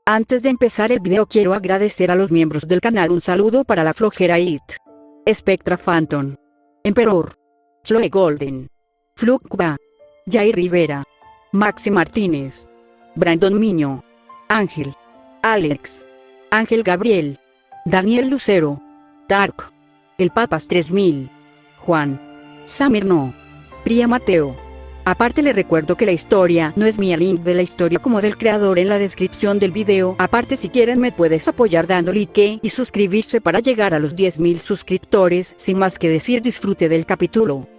Antes de empezar el video quiero agradecer a los miembros del canal. Un saludo para La Flojera It, Spectra Phantom, Emperor, Chloe Golden, Flucba, Jair Rivera, Maxi Martínez, Brandon Miño, Ángel, Alex, Ángel Gabriel, Daniel Lucero, Dark, El Papas 3000, Juan, Samir No, Priya Mateo. Aparte le recuerdo que la historia no es mía, link de la historia como del creador en la descripción del video. Aparte si quieren me puedes apoyar dando like y suscribirse para llegar a los 10.000 suscriptores. Sin más que decir, disfrute del capítulo.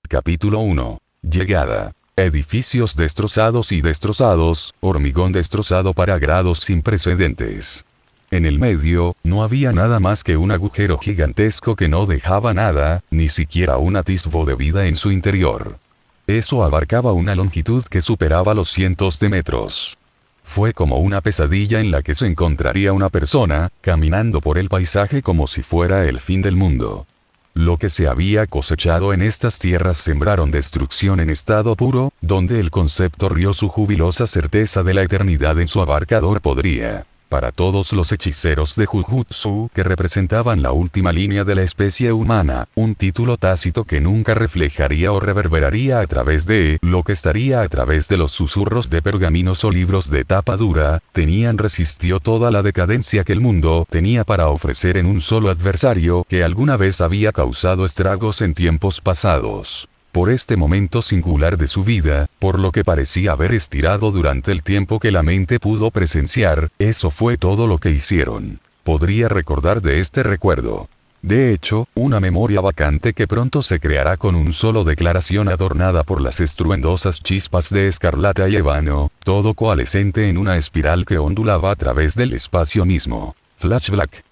Capítulo 1. Llegada. Edificios destrozados y destrozados, hormigón destrozado para grados sin precedentes. En el medio, no había nada más que un agujero gigantesco que no dejaba nada, ni siquiera un atisbo de vida en su interior. Eso abarcaba una longitud que superaba los cientos de metros. Fue como una pesadilla en la que se encontraría una persona, caminando por el paisaje como si fuera el fin del mundo. Lo que se había cosechado en estas tierras sembraron destrucción en estado puro, donde el concepto rió su jubilosa certeza de la eternidad en su abarcador podría. Para todos los hechiceros de Jujutsu que representaban la última línea de la especie humana, un título tácito que nunca reflejaría o reverberaría a través de lo que estaría a través de los susurros de pergaminos o libros de tapa dura, resistió toda la decadencia que el mundo tenía para ofrecer en un solo adversario que alguna vez había causado estragos en tiempos pasados. Por este momento singular de su vida, por lo que parecía haber estirado durante el tiempo que la mente pudo presenciar, eso fue todo lo que hicieron. Podría recordar de este recuerdo. De hecho, una memoria vacante que pronto se creará con un solo declaración adornada por las estruendosas chispas de escarlata y ébano, todo coalescente en una espiral que ondulaba a través del espacio mismo. Flashback.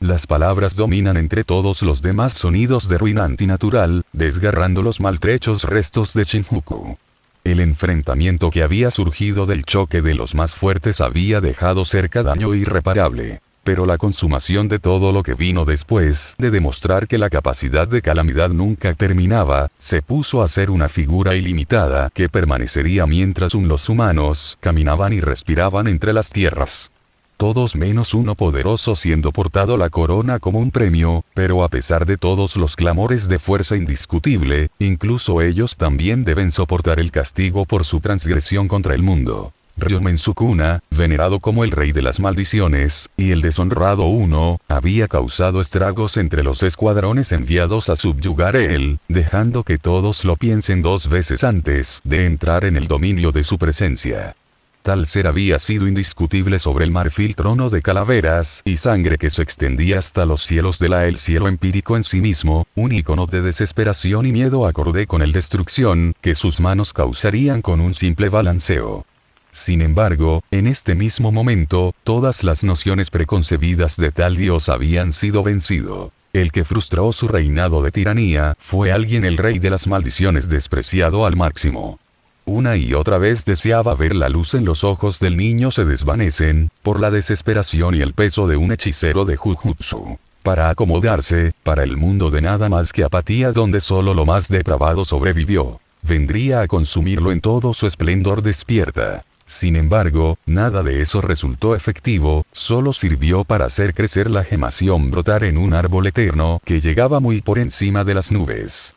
Las palabras dominan entre todos los demás sonidos de ruina antinatural, desgarrando los maltrechos restos de Shinjuku. El enfrentamiento que había surgido del choque de los más fuertes había dejado cerca daño irreparable. Pero la consumación de todo lo que vino después de demostrar que la capacidad de calamidad nunca terminaba, se puso a ser una figura ilimitada que permanecería mientras los humanos caminaban y respiraban entre las tierras. Todos menos uno poderoso siendo portado la corona como un premio, pero a pesar de todos los clamores de fuerza indiscutible, incluso ellos también deben soportar el castigo por su transgresión contra el mundo. Ryomen Sukuna, venerado como el rey de las maldiciones, y el deshonrado Uno, había causado estragos entre los escuadrones enviados a subyugar a él, dejando que todos lo piensen dos veces antes de entrar en el dominio de su presencia. Tal ser había sido indiscutible sobre el marfil trono de calaveras y sangre que se extendía hasta los cielos el cielo empírico en sí mismo, un icono de desesperación y miedo acorde con el destrucción que sus manos causarían con un simple balanceo. Sin embargo, en este mismo momento, todas las nociones preconcebidas de tal dios habían sido vencido. El que frustró su reinado de tiranía fue alguien, el rey de las maldiciones, despreciado al máximo. Una y otra vez deseaba ver la luz en los ojos del niño se desvanecen, por la desesperación y el peso de un hechicero de Jujutsu. Para acomodarse, para el mundo de nada más que apatía donde solo lo más depravado sobrevivió. Vendría a consumirlo en todo su esplendor despierta. Sin embargo, nada de eso resultó efectivo, solo sirvió para hacer crecer la gemación, brotar en un árbol eterno que llegaba muy por encima de las nubes.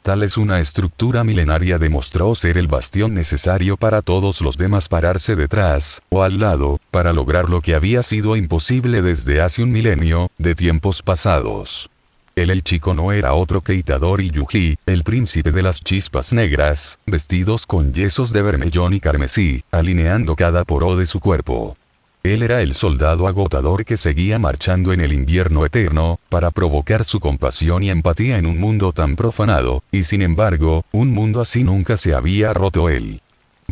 Tal es una estructura milenaria demostró ser el bastión necesario para todos los demás pararse detrás, o al lado, para lograr lo que había sido imposible desde hace un milenio, de tiempos pasados. El chico no era otro que Itadori Yuji, el príncipe de las chispas negras, vestidos con yesos de vermellón y carmesí, alineando cada poro de su cuerpo. Él era el soldado agotador que seguía marchando en el invierno eterno, para provocar su compasión y empatía en un mundo tan profanado, y sin embargo, un mundo así nunca se había roto él.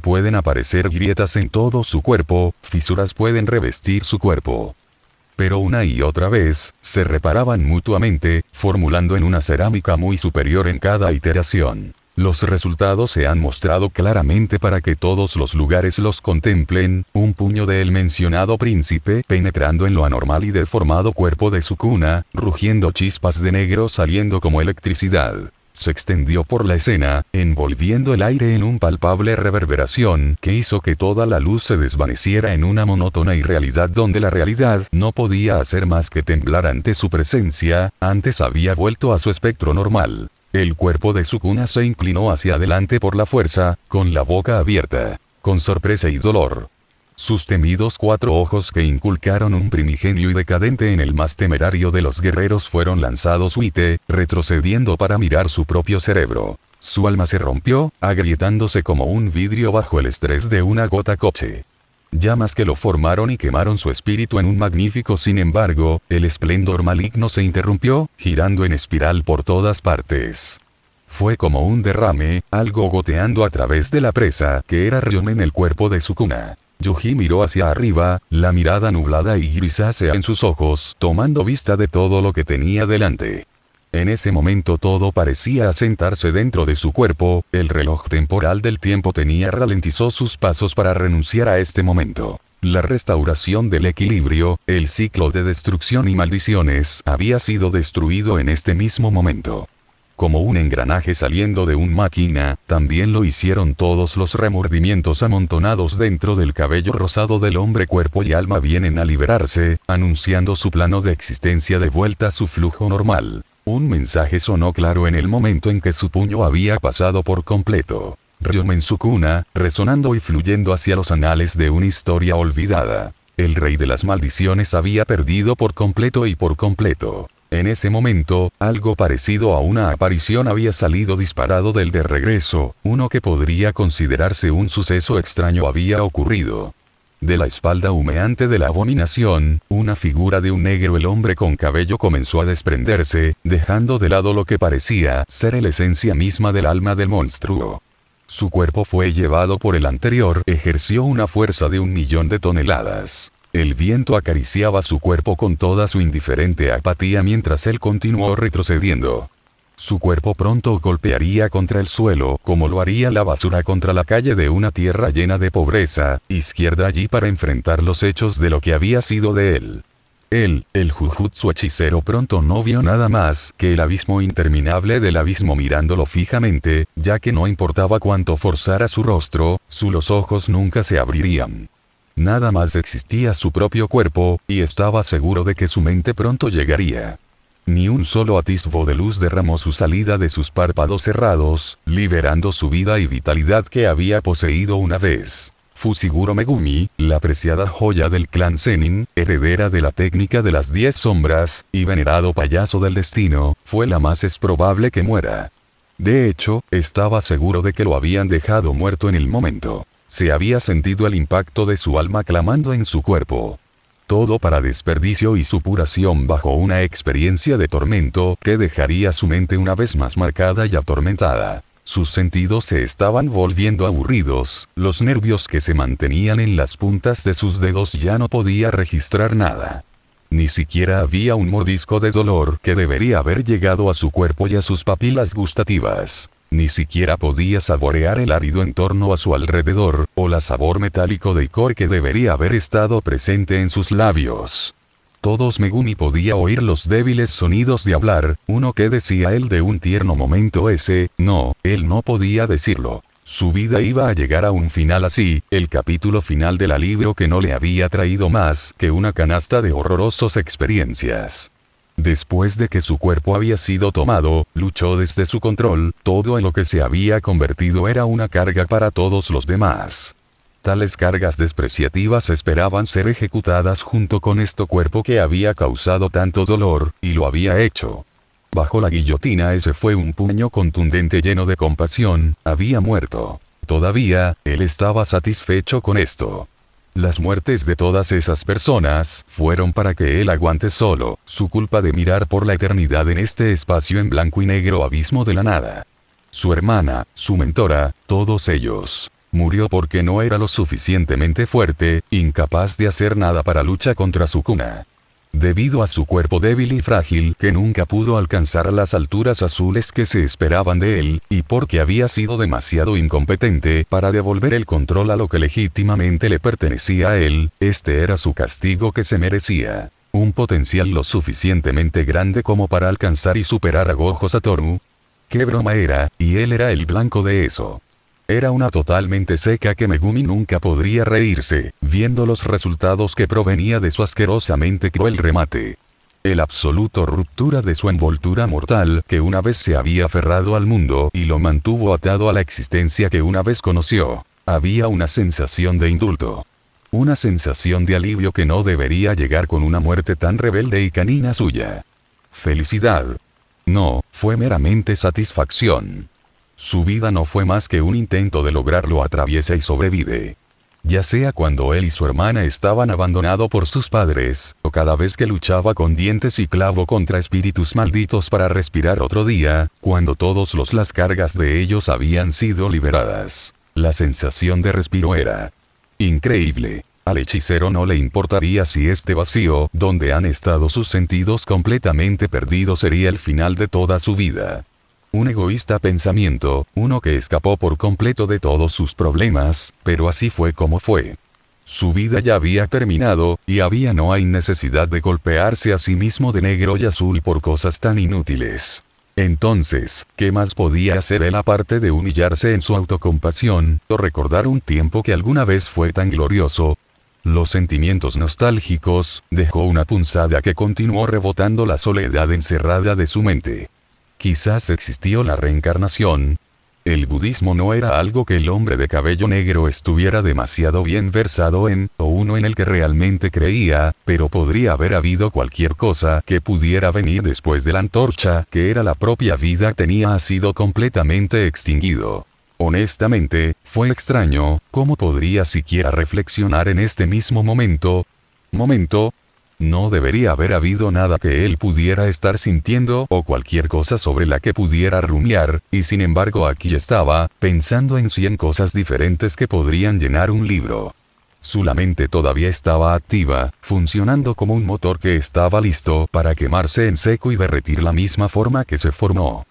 Pueden aparecer grietas en todo su cuerpo, fisuras pueden revestir su cuerpo. Pero una y otra vez, se reparaban mutuamente, formulando en una cerámica muy superior en cada iteración. Los resultados se han mostrado claramente para que todos los lugares los contemplen, un puño del mencionado príncipe penetrando en lo anormal y deformado cuerpo de Sukuna, rugiendo chispas de negro saliendo como electricidad. se extendió por la escena, envolviendo el aire en un palpable reverberación que hizo que toda la luz se desvaneciera en una monótona irrealidad donde la realidad no podía hacer más que temblar ante su presencia. Antes había vuelto a su espectro normal. El cuerpo de Sukuna se inclinó hacia adelante por la fuerza, con la boca abierta, con sorpresa y dolor. Sus temidos 4 ojos que inculcaron un primigenio y decadente en el más temerario de los guerreros fueron lanzados huite, retrocediendo para mirar su propio cerebro. Su alma se rompió, agrietándose como un vidrio bajo el estrés de una gota coche. Llamas que lo formaron y quemaron su espíritu en un magnífico. Sin embargo, el esplendor maligno se interrumpió, girando en espiral por todas partes. Fue como un derrame, algo goteando a través de la presa, que era Ryoma en el cuerpo de Sukuna. Yuji miró hacia arriba, la mirada nublada y grisácea en sus ojos, tomando vista de todo lo que tenía delante. En ese momento todo parecía asentarse dentro de su cuerpo, el reloj temporal del tiempo ralentizó sus pasos para renunciar a este momento. La restauración del equilibrio, el ciclo de destrucción y maldiciones, había sido destruido en este mismo momento. Como un engranaje saliendo de una máquina, también lo hicieron todos los remordimientos amontonados dentro del cabello rosado del hombre. Cuerpo y alma vienen a liberarse, anunciando su plano de existencia de vuelta a su flujo normal. Un mensaje sonó claro en el momento en que su puño había pasado por completo. Ryoma en Sukuna, resonando y fluyendo hacia los anales de una historia olvidada. El rey de las maldiciones había perdido por completo y por completo. En ese momento, algo parecido a una aparición había salido disparado del de regreso, uno que podría considerarse un suceso extraño había ocurrido. De la espalda humeante de la abominación, una figura de un negro el hombre con cabello comenzó a desprenderse, dejando de lado lo que parecía ser la esencia misma del alma del monstruo. Su cuerpo fue llevado por el anterior, ejerció una fuerza de 1.000.000 de toneladas. El viento acariciaba su cuerpo con toda su indiferente apatía mientras él continuó retrocediendo. Su cuerpo pronto golpearía contra el suelo, como lo haría la basura contra la calle de una tierra llena de pobreza, izquierda allí para enfrentar los hechos de lo que había sido de él. Él, el Jujutsu hechicero, pronto no vio nada más que el abismo interminable del abismo mirándolo fijamente, ya que no importaba cuánto forzara su rostro, los ojos nunca se abrirían. Nada más existía su propio cuerpo, y estaba seguro de que su mente pronto llegaría. Ni un solo atisbo de luz derramó su salida de sus párpados cerrados, liberando su vida y vitalidad que había poseído una vez. Fushiguro Megumi, la preciada joya del clan Zenin, heredera de la técnica de las 10 sombras, y venerado payaso del destino, fue la más es probable que muera. De hecho, estaba seguro de que lo habían dejado muerto en el momento. Se había sentido el impacto de su alma clamando en su cuerpo. Todo para desperdicio y supuración bajo una experiencia de tormento que dejaría su mente una vez más marcada y atormentada. Sus sentidos se estaban volviendo aburridos, los nervios que se mantenían en las puntas de sus dedos ya no podía registrar nada. Ni siquiera había un mordisco de dolor que debería haber llegado a su cuerpo y a sus papilas gustativas. Ni siquiera podía saborear el árido entorno a su alrededor, o la sabor metálico de licor que debería haber estado presente en sus labios. Todos Megumi podía oír los débiles sonidos de hablar, uno que decía él de un tierno momento ese, no, él no podía decirlo. Su vida iba a llegar a un final así, el capítulo final del libro que no le había traído más que una canasta de horrorosas experiencias. Después de que su cuerpo había sido tomado, luchó desde su control, todo en lo que se había convertido era una carga para todos los demás. Tales cargas despreciativas esperaban ser ejecutadas junto con este cuerpo que había causado tanto dolor, y lo había hecho. Bajo la guillotina ese fue un puño contundente lleno de compasión, había muerto. Todavía, él estaba satisfecho con esto. Las muertes de todas esas personas fueron para que él aguante solo su culpa de mirar por la eternidad en este espacio en blanco y negro abismo de la nada. Su hermana, su mentora, todos ellos. Murió porque no era lo suficientemente fuerte, incapaz de hacer nada para luchar contra Sukuna. Debido a su cuerpo débil y frágil que nunca pudo alcanzar las alturas azules que se esperaban de él, y porque había sido demasiado incompetente para devolver el control a lo que legítimamente le pertenecía a él, este era su castigo que se merecía. Un potencial lo suficientemente grande como para alcanzar y superar a Gojo Satoru. ¿Qué broma era? Y él era el blanco de eso. Era una totalmente seca que Megumi nunca podría reírse, viendo los resultados que provenía de su asquerosamente cruel remate. El absoluto ruptura de su envoltura mortal que una vez se había aferrado al mundo y lo mantuvo atado a la existencia que una vez conoció. Había una sensación de indulto. Una sensación de alivio que no debería llegar con una muerte tan rebelde y canina suya. Felicidad. No, fue meramente satisfacción. Su vida no fue más que un intento de lograrlo, atraviesa y sobrevive. Ya sea cuando él y su hermana estaban abandonados por sus padres, o cada vez que luchaba con dientes y clavo contra espíritus malditos para respirar otro día, cuando todas las cargas de ellos habían sido liberadas. La sensación de respiro era increíble. Al hechicero no le importaría si este vacío, donde han estado sus sentidos completamente perdidos, sería el final de toda su vida. Un egoísta pensamiento, uno que escapó por completo de todos sus problemas, pero así fue como fue. Su vida ya había terminado, y no hay necesidad de golpearse a sí mismo de negro y azul por cosas tan inútiles. Entonces, ¿qué más podía hacer él aparte de humillarse en su autocompasión, o recordar un tiempo que alguna vez fue tan glorioso? Los sentimientos nostálgicos, dejó una punzada que continuó rebotando la soledad encerrada de su mente. Quizás existió la reencarnación. El budismo no era algo que el hombre de cabello negro estuviera demasiado bien versado en, o uno en el que realmente creía, pero podría haber habido cualquier cosa que pudiera venir después de la antorcha, que era la propia vida, tenía sido completamente extinguido. Honestamente, fue extraño, ¿cómo podría siquiera reflexionar en este mismo momento? No debería haber habido nada que él pudiera estar sintiendo o cualquier cosa sobre la que pudiera rumiar, y sin embargo aquí estaba, pensando en 100 cosas diferentes que podrían llenar un libro. Su mente todavía estaba activa, funcionando como un motor que estaba listo para quemarse en seco y derretir la misma forma que se formó.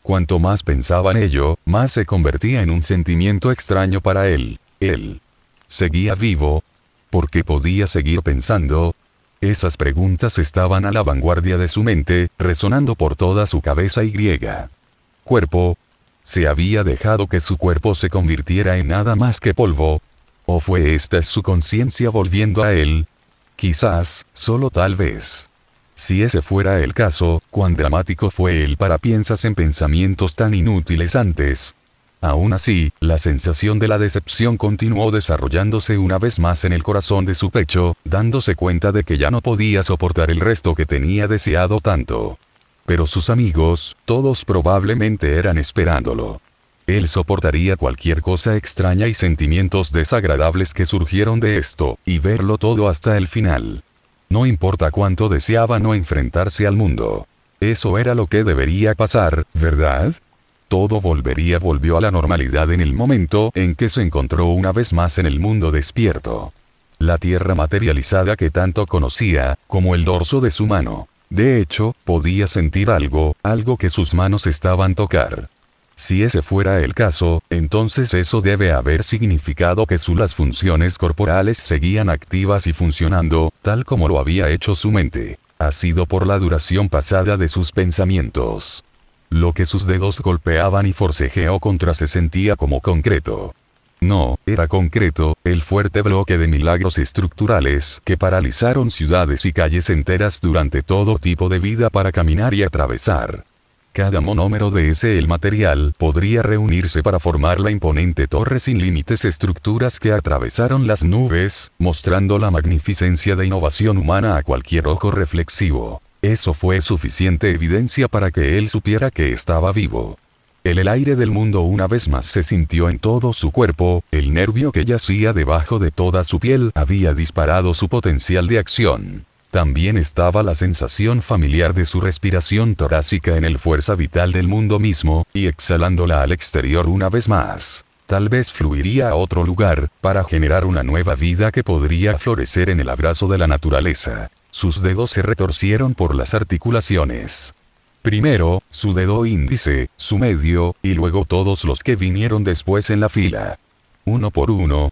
Cuanto más pensaba en ello, más se convertía en un sentimiento extraño para él. Él seguía vivo. ¿Por qué podía seguir pensando? Esas preguntas estaban a la vanguardia de su mente, resonando por toda su cabeza y griega. Cuerpo. ¿Se había dejado que su cuerpo se convirtiera en nada más que polvo? ¿O fue esta su conciencia volviendo a él? Quizás, solo tal vez. Si ese fuera el caso, cuán dramático fue él para piensas en pensamientos tan inútiles antes. Aún así, la sensación de la decepción continuó desarrollándose una vez más en el corazón de su pecho, dándose cuenta de que ya no podía soportar el resto que tenía deseado tanto. Pero sus amigos, todos probablemente eran esperándolo. Él soportaría cualquier cosa extraña y sentimientos desagradables que surgieron de esto, y verlo todo hasta el final. No importa cuánto deseaba no enfrentarse al mundo. Eso era lo que debería pasar, ¿verdad? Todo volvió a la normalidad en el momento en que se encontró una vez más en el mundo despierto. La tierra materializada que tanto conocía, como el dorso de su mano. De hecho, podía sentir algo que sus manos estaban tocar. Si ese fuera el caso, entonces eso debe haber significado que las funciones corporales seguían activas y funcionando, tal como lo había hecho su mente. Ha sido por la duración pasada de sus pensamientos. Lo que sus dedos golpeaban y forcejeó contra se sentía como concreto. No, era concreto, el fuerte bloque de milagros estructurales que paralizaron ciudades y calles enteras durante todo tipo de vida para caminar y atravesar. Cada monómero de el material podría reunirse para formar la imponente torre sin límites, estructuras que atravesaron las nubes, mostrando la magnificencia de innovación humana a cualquier ojo reflexivo. Eso fue suficiente evidencia para que él supiera que estaba vivo. El aire del mundo una vez más se sintió en todo su cuerpo, el nervio que yacía debajo de toda su piel había disparado su potencial de acción. También estaba la sensación familiar de su respiración torácica en el fuerza vital del mundo mismo, y exhalándola al exterior una vez más. Tal vez fluiría a otro lugar, para generar una nueva vida que podría florecer en el abrazo de la naturaleza. Sus dedos se retorcieron por las articulaciones. Primero, su dedo índice, su medio, y luego todos los que vinieron después en la fila. Uno por uno,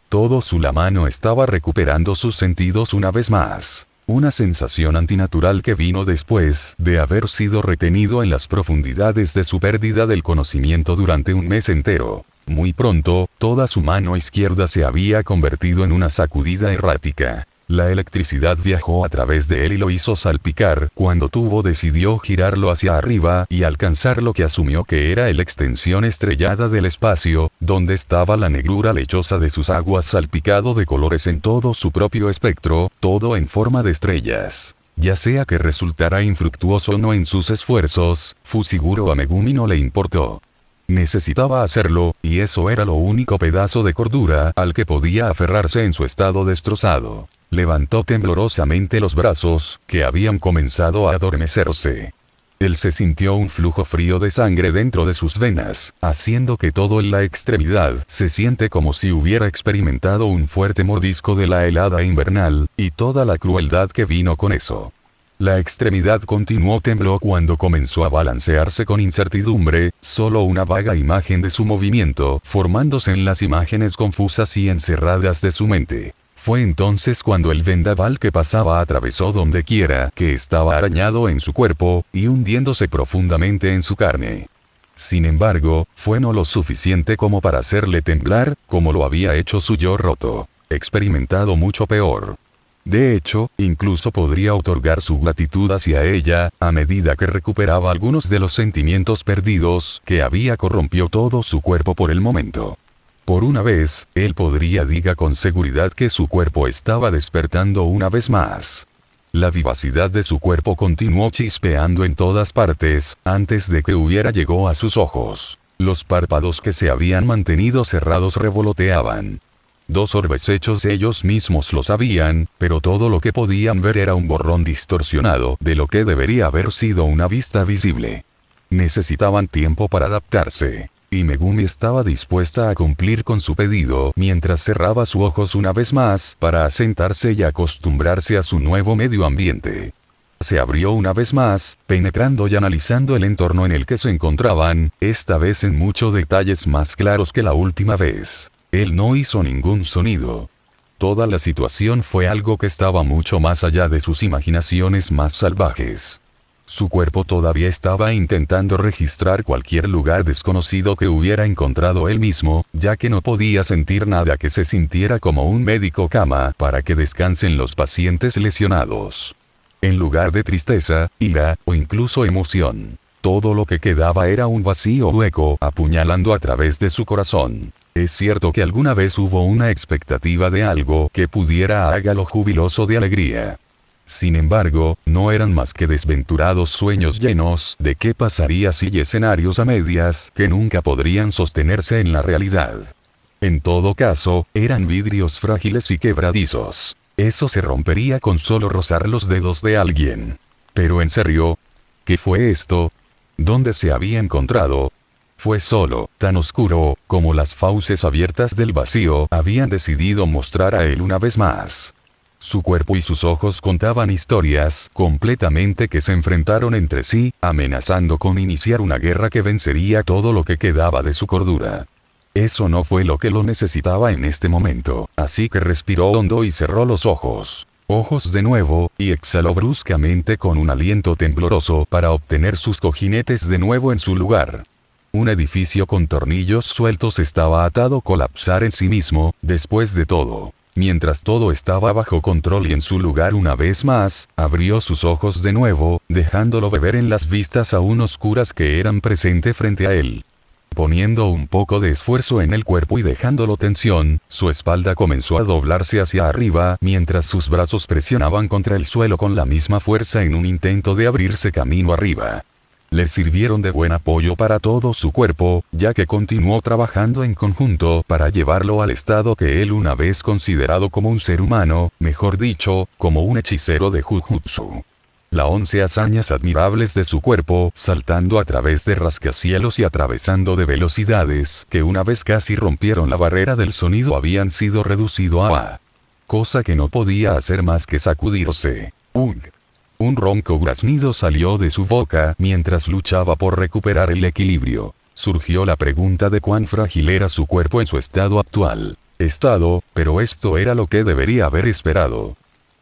la mano estaba recuperando sus sentidos una vez más. Una sensación antinatural que vino después de haber sido retenido en las profundidades de su pérdida del conocimiento durante un mes entero. Muy pronto, toda su mano izquierda se había convertido en una sacudida errática. La electricidad viajó a través de él y lo hizo salpicar. Cuando Tubo decidió girarlo hacia arriba y alcanzar lo que asumió que era la extensión estrellada del espacio, donde estaba la negrura lechosa de sus aguas salpicado de colores en todo su propio espectro, todo en forma de estrellas. Ya sea que resultara infructuoso o no en sus esfuerzos, Fushiguro a Megumi no le importó. Necesitaba hacerlo, y eso era lo único pedazo de cordura al que podía aferrarse en su estado destrozado. Levantó temblorosamente los brazos, que habían comenzado a adormecerse. Él se sintió un flujo frío de sangre dentro de sus venas, haciendo que todo en la extremidad se siente como si hubiera experimentado un fuerte mordisco de la helada invernal, y toda la crueldad que vino con eso. La extremidad continuó tembló cuando comenzó a balancearse con incertidumbre, solo una vaga imagen de su movimiento formándose en las imágenes confusas y encerradas de su mente. Fue entonces cuando el vendaval que pasaba atravesó donde quiera que estaba arañado en su cuerpo, y hundiéndose profundamente en su carne. Sin embargo, fue no lo suficiente como para hacerle temblar, como lo había hecho su yo roto. Experimentado mucho peor. De hecho, incluso podría otorgar su gratitud hacia ella, a medida que recuperaba algunos de los sentimientos perdidos que había corrompido todo su cuerpo por el momento. Por una vez, él podría diga con seguridad que su cuerpo estaba despertando una vez más. La vivacidad de su cuerpo continuó chispeando en todas partes, antes de que hubiera llegado a sus ojos. Los párpados que se habían mantenido cerrados revoloteaban. 2 orbes hechos ellos mismos lo sabían, pero todo lo que podían ver era un borrón distorsionado de lo que debería haber sido una vista visible. Necesitaban tiempo para adaptarse, y Megumi estaba dispuesta a cumplir con su pedido mientras cerraba sus ojos una vez más para asentarse y acostumbrarse a su nuevo medio ambiente. Se abrió una vez más, penetrando y analizando el entorno en el que se encontraban, esta vez en muchos detalles más claros que la última vez. Él no hizo ningún sonido. Toda la situación fue algo que estaba mucho más allá de sus imaginaciones más salvajes. Su cuerpo todavía estaba intentando registrar cualquier lugar desconocido que hubiera encontrado él mismo, ya que no podía sentir nada que se sintiera como un médico cama para que descansen los pacientes lesionados. En lugar de tristeza, ira, o incluso emoción, todo lo que quedaba era un vacío hueco apuñalando a través de su corazón. Es cierto que alguna vez hubo una expectativa de algo que pudiera hágalo jubiloso de alegría. Sin embargo, no eran más que desventurados sueños llenos de qué pasaría si y escenarios a medias que nunca podrían sostenerse en la realidad. En todo caso, eran vidrios frágiles y quebradizos. Eso se rompería con solo rozar los dedos de alguien. Pero en serio, ¿qué fue esto? ¿Dónde se había encontrado? Fue solo, tan oscuro, como las fauces abiertas del vacío habían decidido mostrar a él una vez más. Su cuerpo y sus ojos contaban historias completamente que se enfrentaron entre sí, amenazando con iniciar una guerra que vencería todo lo que quedaba de su cordura. Eso no fue lo que lo necesitaba en este momento, así que respiró hondo y cerró los ojos. Ojos de nuevo, y exhaló bruscamente con un aliento tembloroso para obtener sus cojinetes de nuevo en su lugar. Un edificio con tornillos sueltos estaba atado a colapsar en sí mismo, después de todo. Mientras todo estaba bajo control y en su lugar una vez más, abrió sus ojos de nuevo, dejándolo beber en las vistas aún oscuras que eran presentes frente a él. Poniendo un poco de esfuerzo en el cuerpo y dejándolo tensión, su espalda comenzó a doblarse hacia arriba mientras sus brazos presionaban contra el suelo con la misma fuerza en un intento de abrirse camino arriba. Le sirvieron de buen apoyo para todo su cuerpo, ya que continuó trabajando en conjunto para llevarlo al estado que él una vez considerado como un ser humano, mejor dicho, como un hechicero de Jujutsu. Las 11 hazañas admirables de su cuerpo, saltando a través de rascacielos y atravesando de velocidades que una vez casi rompieron la barrera del sonido habían sido reducido a cosa que no podía hacer más que sacudirse. Un ronco graznido salió de su boca mientras luchaba por recuperar el equilibrio. Surgió la pregunta de cuán frágil era su cuerpo en su estado actual. Pero esto era lo que debería haber esperado.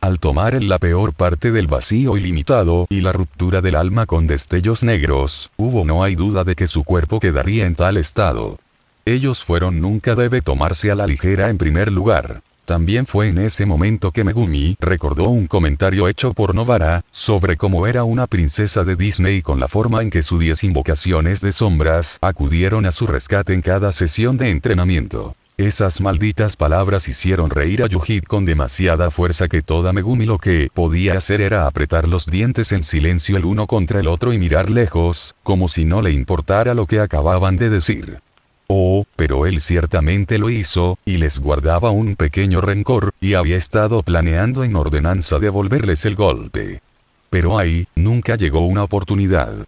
Al tomar él la peor parte del vacío ilimitado y la ruptura del alma con destellos negros, no hay duda de que su cuerpo quedaría en tal estado. Ellos nunca debe tomarse a la ligera en primer lugar. También fue en ese momento que Megumi recordó un comentario hecho por Novara, sobre cómo era una princesa de Disney con la forma en que sus 10 invocaciones de sombras acudieron a su rescate en cada sesión de entrenamiento. Esas malditas palabras hicieron reír a Yujiro con demasiada fuerza que toda Megumi lo que podía hacer era apretar los dientes en silencio el uno contra el otro y mirar lejos, como si no le importara lo que acababan de decir. Pero él ciertamente lo hizo, y les guardaba un pequeño rencor, y había estado planeando en ordenanza devolverles el golpe. Pero ahí, nunca llegó una oportunidad.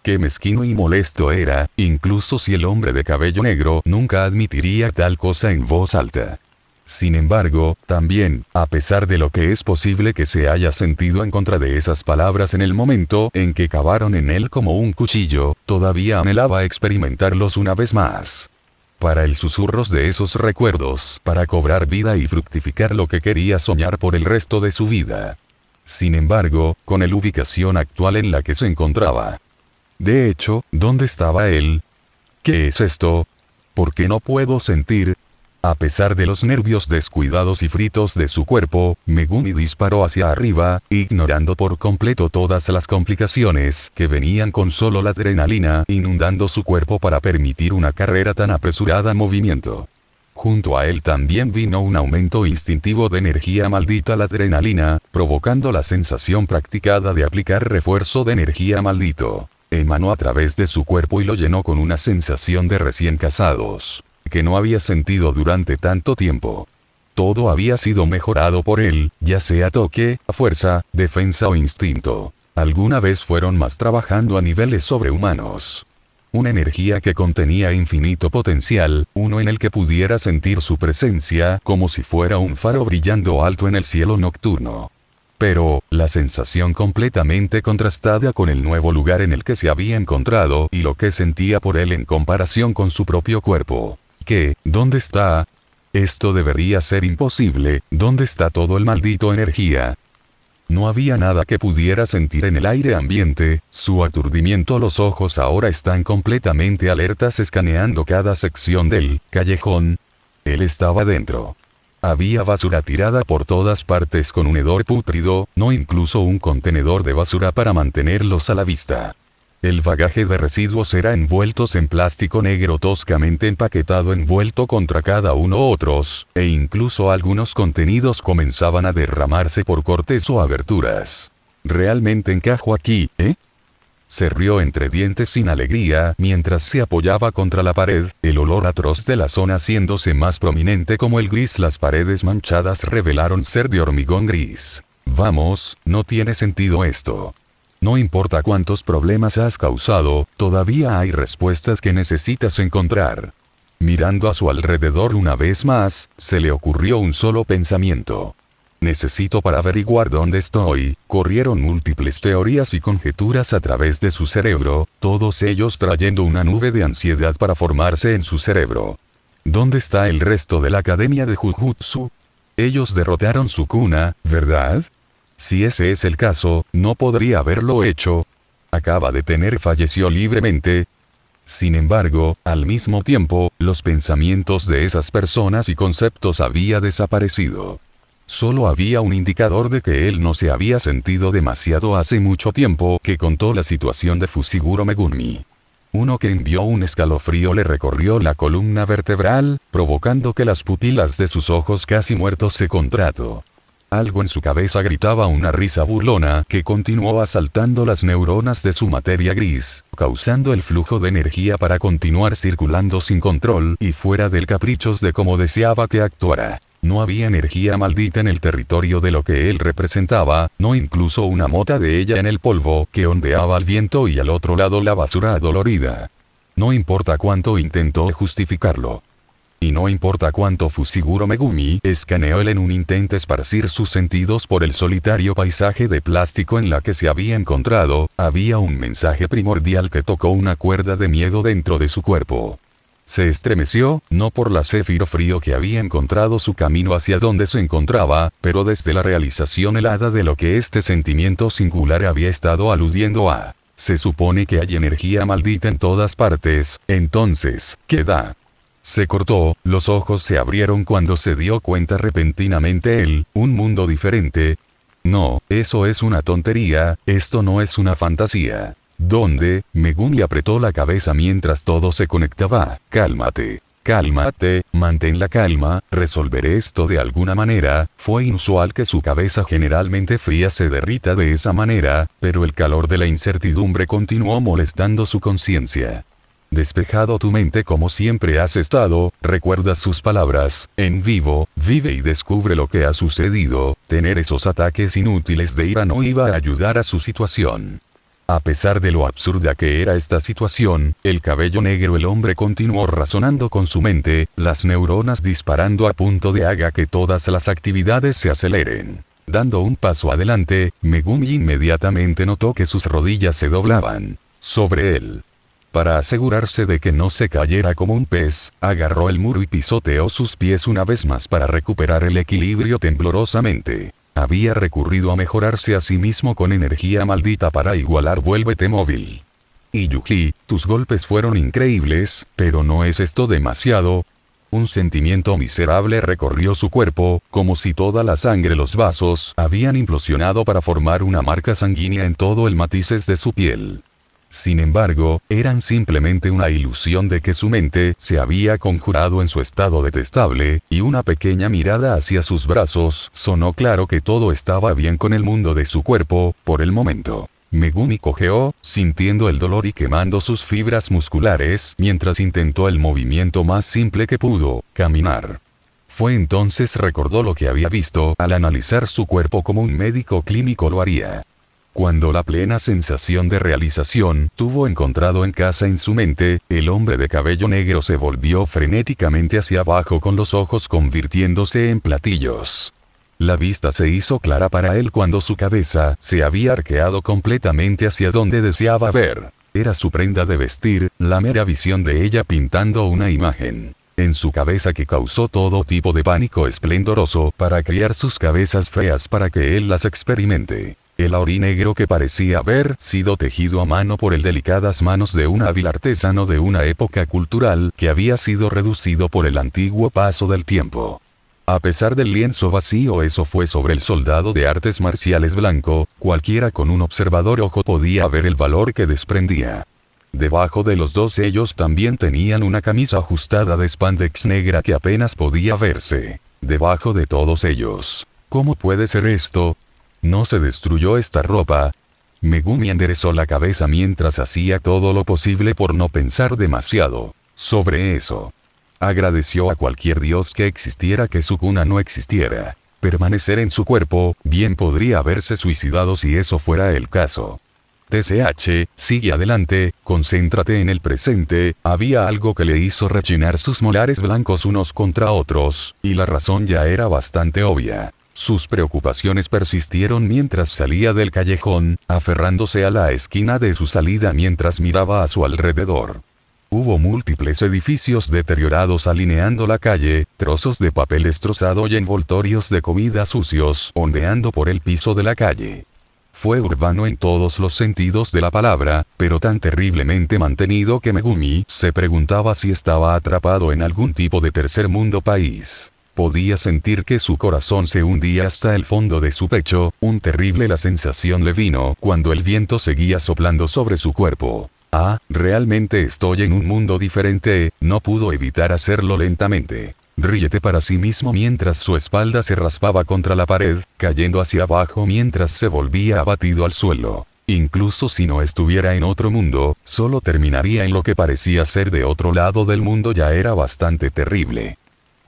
Qué mezquino y molesto era, incluso si el hombre de cabello negro nunca admitiría tal cosa en voz alta. Sin embargo, también, a pesar de lo que es posible que se haya sentido en contra de esas palabras en el momento en que cavaron en él como un cuchillo, todavía anhelaba experimentarlos una vez más. Para el susurros de esos recuerdos, para cobrar vida y fructificar lo que quería soñar por el resto de su vida. Sin embargo, con la ubicación actual en la que se encontraba. De hecho, ¿dónde estaba él? ¿Qué es esto? ¿Por qué no puedo sentir? A pesar de los nervios descuidados y fritos de su cuerpo, Megumi disparó hacia arriba, ignorando por completo todas las complicaciones que venían con solo la adrenalina inundando su cuerpo para permitir una carrera tan apresurada en movimiento. Junto a él también vino un aumento instintivo de energía maldita la adrenalina, provocando la sensación practicada de aplicar refuerzo de energía maldito. Emanó a través de su cuerpo y lo llenó con una sensación de recién casados, que no había sentido durante tanto tiempo. Todo había sido mejorado por él, ya sea toque, fuerza, defensa o instinto. Alguna vez fueron más trabajando a niveles sobrehumanos. Una energía que contenía infinito potencial, uno en el que pudiera sentir su presencia como si fuera un faro brillando alto en el cielo nocturno. Pero, la sensación completamente contrastada con el nuevo lugar en el que se había encontrado y lo que sentía por él en comparación con su propio cuerpo. ¿Dónde está? Esto debería ser imposible, ¿dónde está todo el maldito energía? No había nada que pudiera sentir en el aire ambiente, su aturdimiento. Los ojos ahora están completamente alertas escaneando cada sección del callejón. Él estaba dentro. Había basura tirada por todas partes con un hedor pútrido, no incluso un contenedor de basura para mantenerlos a la vista. El bagaje de residuos era envueltos en plástico negro toscamente empaquetado envuelto contra cada uno otros, e incluso algunos contenidos comenzaban a derramarse por cortes o aberturas. ¿Realmente encajo aquí, Se rió entre dientes sin alegría mientras se apoyaba contra la pared, el olor atroz de la zona haciéndose más prominente como el gris. Las paredes manchadas revelaron ser de hormigón gris. Vamos, no tiene sentido esto. No importa cuántos problemas has causado, todavía hay respuestas que necesitas encontrar. Mirando a su alrededor una vez más, se le ocurrió un solo pensamiento. Necesito para averiguar dónde estoy. Corrieron múltiples teorías y conjeturas a través de su cerebro, todos ellos trayendo una nube de ansiedad para formarse en su cerebro. ¿Dónde está el resto de la academia de Jujutsu? Ellos derrotaron Sukuna, ¿verdad? Si ese es el caso, no podría haberlo hecho. Acaba de falleció libremente. Sin embargo, al mismo tiempo, los pensamientos de esas personas y conceptos había desaparecido. Solo había un indicador de que él no se había sentido demasiado hace mucho tiempo, que contó la situación de Fushiguro Megumi. Uno que envió un escalofrío le recorrió la columna vertebral, provocando que las pupilas de sus ojos casi muertos se contrató. Algo en su cabeza gritaba una risa burlona que continuó asaltando las neuronas de su materia gris, causando el flujo de energía para continuar circulando sin control y fuera del caprichos de cómo deseaba que actuara. No había energía maldita en el territorio de lo que él representaba, no incluso una mota de ella en el polvo que ondeaba al viento y al otro lado la basura adolorida. No importa cuánto intentó justificarlo. Y no importa cuánto Fushiguro Megumi escaneó él en un intento esparcir sus sentidos por el solitario paisaje de plástico en la que se había encontrado, había un mensaje primordial que tocó una cuerda de miedo dentro de su cuerpo. Se estremeció, no por la céfiro frío que había encontrado su camino hacia donde se encontraba, pero desde la realización helada de lo que este sentimiento singular había estado aludiendo a. Se supone que hay energía maldita en todas partes, entonces, ¿qué da? Se cortó, los ojos se abrieron cuando se dio cuenta repentinamente un mundo diferente. No, eso es una tontería, esto no es una fantasía. ¿Dónde? Megumi apretó la cabeza mientras todo se conectaba. Cálmate. Cálmate, mantén la calma, resolveré esto de alguna manera. Fue inusual que su cabeza generalmente fría se derrita de esa manera, pero el calor de la incertidumbre continuó molestando su conciencia. Despejado tu mente como siempre has estado, recuerda sus palabras, en vivo, vive y descubre lo que ha sucedido. Tener esos ataques inútiles de ira no iba a ayudar a su situación. A pesar de lo absurda que era esta situación, el cabello negro el hombre continuó razonando con su mente, las neuronas disparando a punto de haga que todas las actividades se aceleren. Dando un paso adelante, Megumi inmediatamente notó que sus rodillas se doblaban sobre él. Para asegurarse de que no se cayera como un pez, agarró el muro y pisoteó sus pies una vez más para recuperar el equilibrio temblorosamente. Había recurrido a mejorarse a sí mismo con energía maldita para igualar Vuélvete móvil. Y Yuji, tus golpes fueron increíbles, pero ¿no es esto demasiado? Un sentimiento miserable recorrió su cuerpo, como si toda la sangre los vasos habían implosionado para formar una marca sanguínea en todo el matices de su piel. Sin embargo, eran simplemente una ilusión de que su mente se había conjurado en su estado detestable, y una pequeña mirada hacia sus brazos sonó claro que todo estaba bien con el mundo de su cuerpo, por el momento. Megumi cojeó, sintiendo el dolor y quemando sus fibras musculares, mientras intentó el movimiento más simple que pudo, caminar. Fue entonces recordó lo que había visto al analizar su cuerpo como un médico clínico lo haría. Cuando la plena sensación de realización tuvo encontrado en casa en su mente, el hombre de cabello negro se volvió frenéticamente hacia abajo con los ojos convirtiéndose en platillos. La vista se hizo clara para él cuando su cabeza se había arqueado completamente hacia donde deseaba ver. Era su prenda de vestir, la mera visión de ella pintando una imagen en su cabeza que causó todo tipo de pánico esplendoroso para criar sus cabezas feas para que él las experimente. El auri negro que parecía haber sido tejido a mano por el delicadas manos de un hábil artesano de una época cultural que había sido reducido por el antiguo paso del tiempo. A pesar del lienzo vacío, eso fue sobre el soldado de artes marciales blanco, cualquiera con un observador ojo podía ver el valor que desprendía. Debajo de los dos ellos también tenían una camisa ajustada de spandex negra que apenas podía verse. Debajo de todos ellos. ¿Cómo puede ser esto? ¿No se destruyó esta ropa? Megumi enderezó la cabeza mientras hacía todo lo posible por no pensar demasiado sobre eso. Agradeció a cualquier dios que existiera que Sukuna no existiera. Permanecer en su cuerpo, bien podría haberse suicidado si eso fuera el caso. TCH, sigue adelante, concéntrate en el presente. Había algo que le hizo rechinar sus molares blancos unos contra otros, y la razón ya era bastante obvia. Sus preocupaciones persistieron mientras salía del callejón, aferrándose a la esquina de su salida mientras miraba a su alrededor. Hubo múltiples edificios deteriorados alineando la calle, trozos de papel destrozado y envoltorios de comida sucios ondeando por el piso de la calle. Fue urbano en todos los sentidos de la palabra, pero tan terriblemente mantenido que Megumi se preguntaba si estaba atrapado en algún tipo de tercer mundo país. Podía sentir que su corazón se hundía hasta el fondo de su pecho, la sensación le vino cuando el viento seguía soplando sobre su cuerpo. Realmente estoy en un mundo diferente, no pudo evitar hacerlo lentamente. Ríete para sí mismo mientras su espalda se raspaba contra la pared, cayendo hacia abajo mientras se volvía abatido al suelo. Incluso si no estuviera en otro mundo, solo terminaría en lo que parecía ser de otro lado del mundo ya era bastante terrible.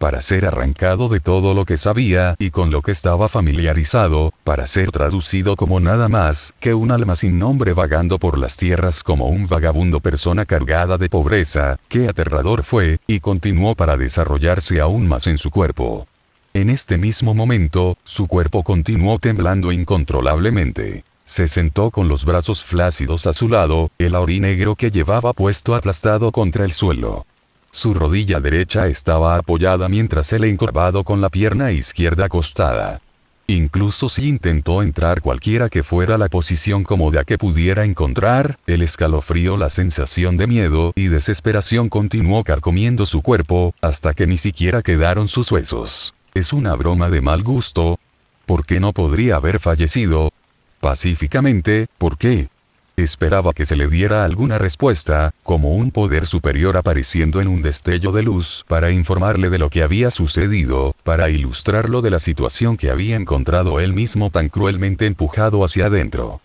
Para ser arrancado de todo lo que sabía y con lo que estaba familiarizado, para ser traducido como nada más que un alma sin nombre vagando por las tierras como un vagabundo persona cargada de pobreza, qué aterrador fue, y continuó para desarrollarse aún más en su cuerpo. En este mismo momento, su cuerpo continuó temblando incontrolablemente. Se sentó con los brazos flácidos a su lado, el auri negro que llevaba puesto aplastado contra el suelo. Su rodilla derecha estaba apoyada mientras él encorvado con la pierna izquierda acostada. Incluso si intentó entrar cualquiera que fuera la posición cómoda que pudiera encontrar, el escalofrío, la sensación de miedo y desesperación continuó carcomiendo su cuerpo, hasta que ni siquiera quedaron sus huesos. ¿Es una broma de mal gusto? ¿Por qué no podría haber fallecido pacíficamente? ¿Por qué? Esperaba que se le diera alguna respuesta, como un poder superior apareciendo en un destello de luz para informarle de lo que había sucedido, para ilustrarlo de la situación que había encontrado él mismo tan cruelmente empujado hacia adentro.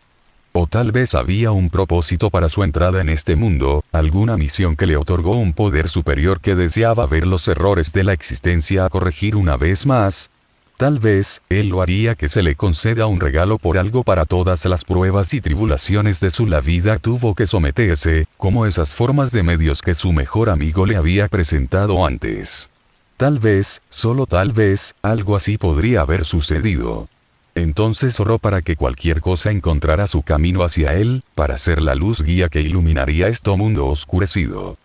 O tal vez había un propósito para su entrada en este mundo, alguna misión que le otorgó un poder superior que deseaba ver los errores de la existencia a corregir una vez más. Tal vez, él lo haría que se le conceda un regalo por algo para todas las pruebas y tribulaciones de su vida tuvo que someterse, como esas formas de medios que su mejor amigo le había presentado antes. Tal vez, solo tal vez, algo así podría haber sucedido. Entonces oró para que cualquier cosa encontrara su camino hacia él, para ser la luz guía que iluminaría este mundo oscurecido.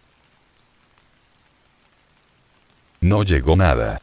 No llegó nada.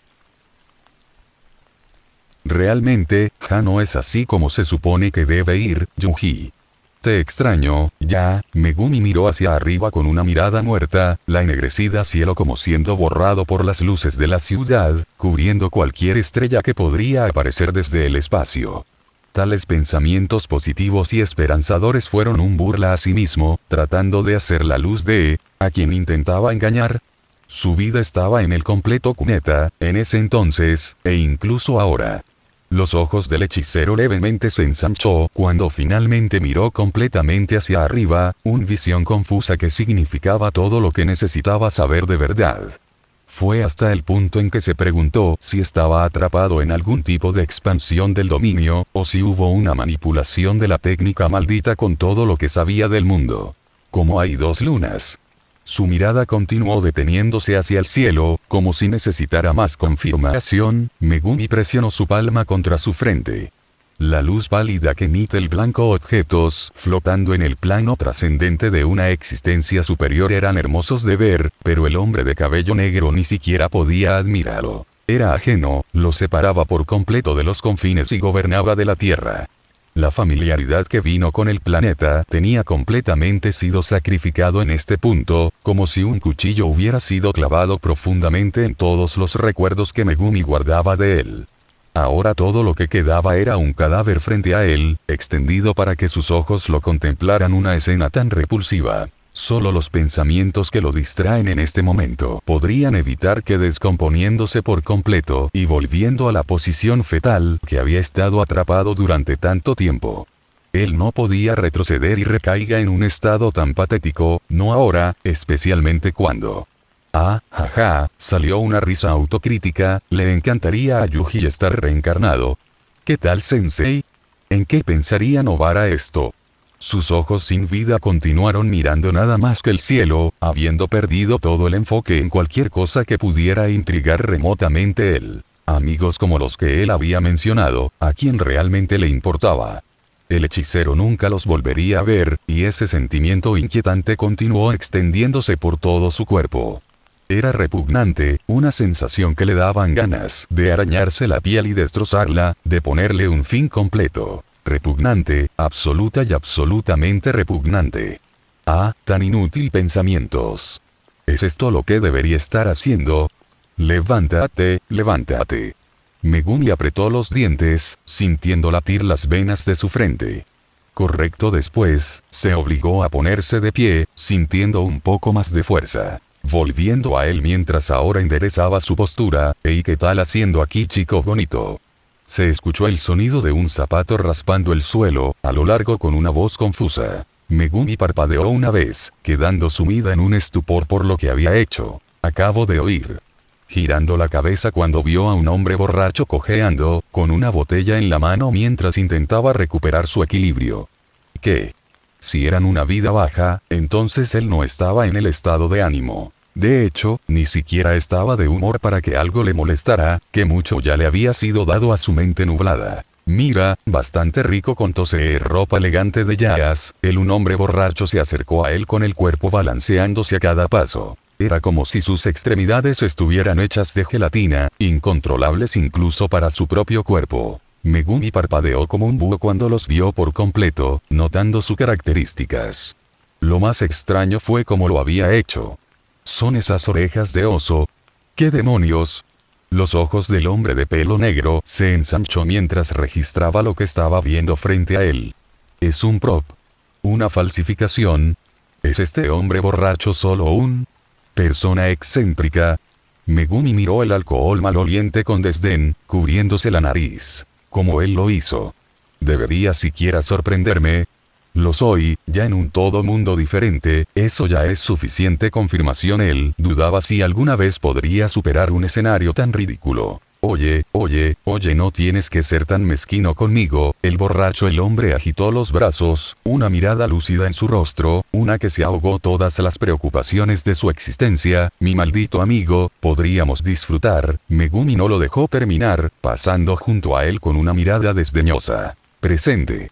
Realmente, ya no es así como se supone que debe ir, Junji. Te extraño, ya. Megumi miró hacia arriba con una mirada muerta, la ennegrecida cielo como siendo borrado por las luces de la ciudad, cubriendo cualquier estrella que podría aparecer desde el espacio. Tales pensamientos positivos y esperanzadores fueron un burla a sí mismo, tratando de hacer la luz de, a quien intentaba engañar. Su vida estaba en el completo cuneta, en ese entonces, e incluso ahora. Los ojos del hechicero levemente se ensanchó cuando finalmente miró completamente hacia arriba, una visión confusa que significaba todo lo que necesitaba saber de verdad. Fue hasta el punto en que se preguntó si estaba atrapado en algún tipo de expansión del dominio, o si hubo una manipulación de la técnica maldita con todo lo que sabía del mundo. Como hay dos lunas. Su mirada continuó deteniéndose hacia el cielo, como si necesitara más confirmación. Megumi presionó su palma contra su frente. La luz pálida que emite el blanco objetos flotando en el plano trascendente de una existencia superior eran hermosos de ver, pero el hombre de cabello negro ni siquiera podía admirarlo. Era ajeno, lo separaba por completo de los confines y gobernaba de la tierra. La familiaridad que vino con el planeta tenía completamente sido sacrificado en este punto, como si un cuchillo hubiera sido clavado profundamente en todos los recuerdos que Megumi guardaba de él. Ahora todo lo que quedaba era un cadáver frente a él, extendido para que sus ojos lo contemplaran, una escena tan repulsiva. Solo los pensamientos que lo distraen en este momento podrían evitar que descomponiéndose por completo y volviendo a la posición fetal que había estado atrapado durante tanto tiempo. Él no podía retroceder y recaiga en un estado tan patético, no ahora, especialmente cuando... jaja, salió una risa autocrítica, le encantaría a Yuji estar reencarnado. ¿Qué tal, sensei? ¿En qué pensaría Nobara esto? Sus ojos sin vida continuaron mirando nada más que el cielo, habiendo perdido todo el enfoque en cualquier cosa que pudiera intrigar remotamente él. Amigos como los que él había mencionado, a quien realmente le importaba. El hechicero nunca los volvería a ver, y ese sentimiento inquietante continuó extendiéndose por todo su cuerpo. Era repugnante, una sensación que le daban ganas de arañarse la piel y destrozarla, de ponerle un fin completo. Repugnante, absoluta y absolutamente repugnante. Tan inútil pensamientos. ¿Es esto lo que debería estar haciendo? Levántate, levántate. Megumi apretó los dientes, sintiendo latir las venas de su frente. Correcto, después, se obligó a ponerse de pie, sintiendo un poco más de fuerza. Volviendo a él mientras ahora enderezaba su postura. ¿Y qué tal haciendo aquí, chico bonito? Se escuchó el sonido de un zapato raspando el suelo, a lo largo con una voz confusa. Megumi parpadeó una vez, quedando sumida en un estupor por lo que había hecho. Acabo de oír. Girando la cabeza cuando vio a un hombre borracho cojeando, con una botella en la mano mientras intentaba recuperar su equilibrio. ¿Qué? Si eran una vida baja, entonces él no estaba en el estado de ánimo. De hecho, ni siquiera estaba de humor para que algo le molestara, que mucho ya le había sido dado a su mente nublada. Mira, bastante rico con toser ropa elegante de jazz, un hombre borracho se acercó a él con el cuerpo balanceándose a cada paso. Era como si sus extremidades estuvieran hechas de gelatina, incontrolables incluso para su propio cuerpo. Megumi parpadeó como un búho cuando los vio por completo, notando sus características. Lo más extraño fue cómo lo había hecho. ¿Son esas orejas de oso? ¿Qué demonios? Los ojos del hombre de pelo negro se ensanchó mientras registraba lo que estaba viendo frente a él. ¿Es un prop? ¿Una falsificación? ¿Es este hombre borracho solo un persona excéntrica? Megumi miró el alcohol maloliente con desdén, cubriéndose la nariz. Como él lo hizo. ¿Debería siquiera sorprenderme? Lo soy, ya en un todo mundo diferente, eso ya es suficiente confirmación. Él dudaba si alguna vez podría superar un escenario tan ridículo. Oye, no tienes que ser tan mezquino conmigo. El borracho, el hombre agitó los brazos, una mirada lúcida en su rostro, una que se ahogó todas las preocupaciones de su existencia. Mi maldito amigo, podríamos disfrutar. Megumi no lo dejó terminar, pasando junto a él con una mirada desdeñosa. Presente.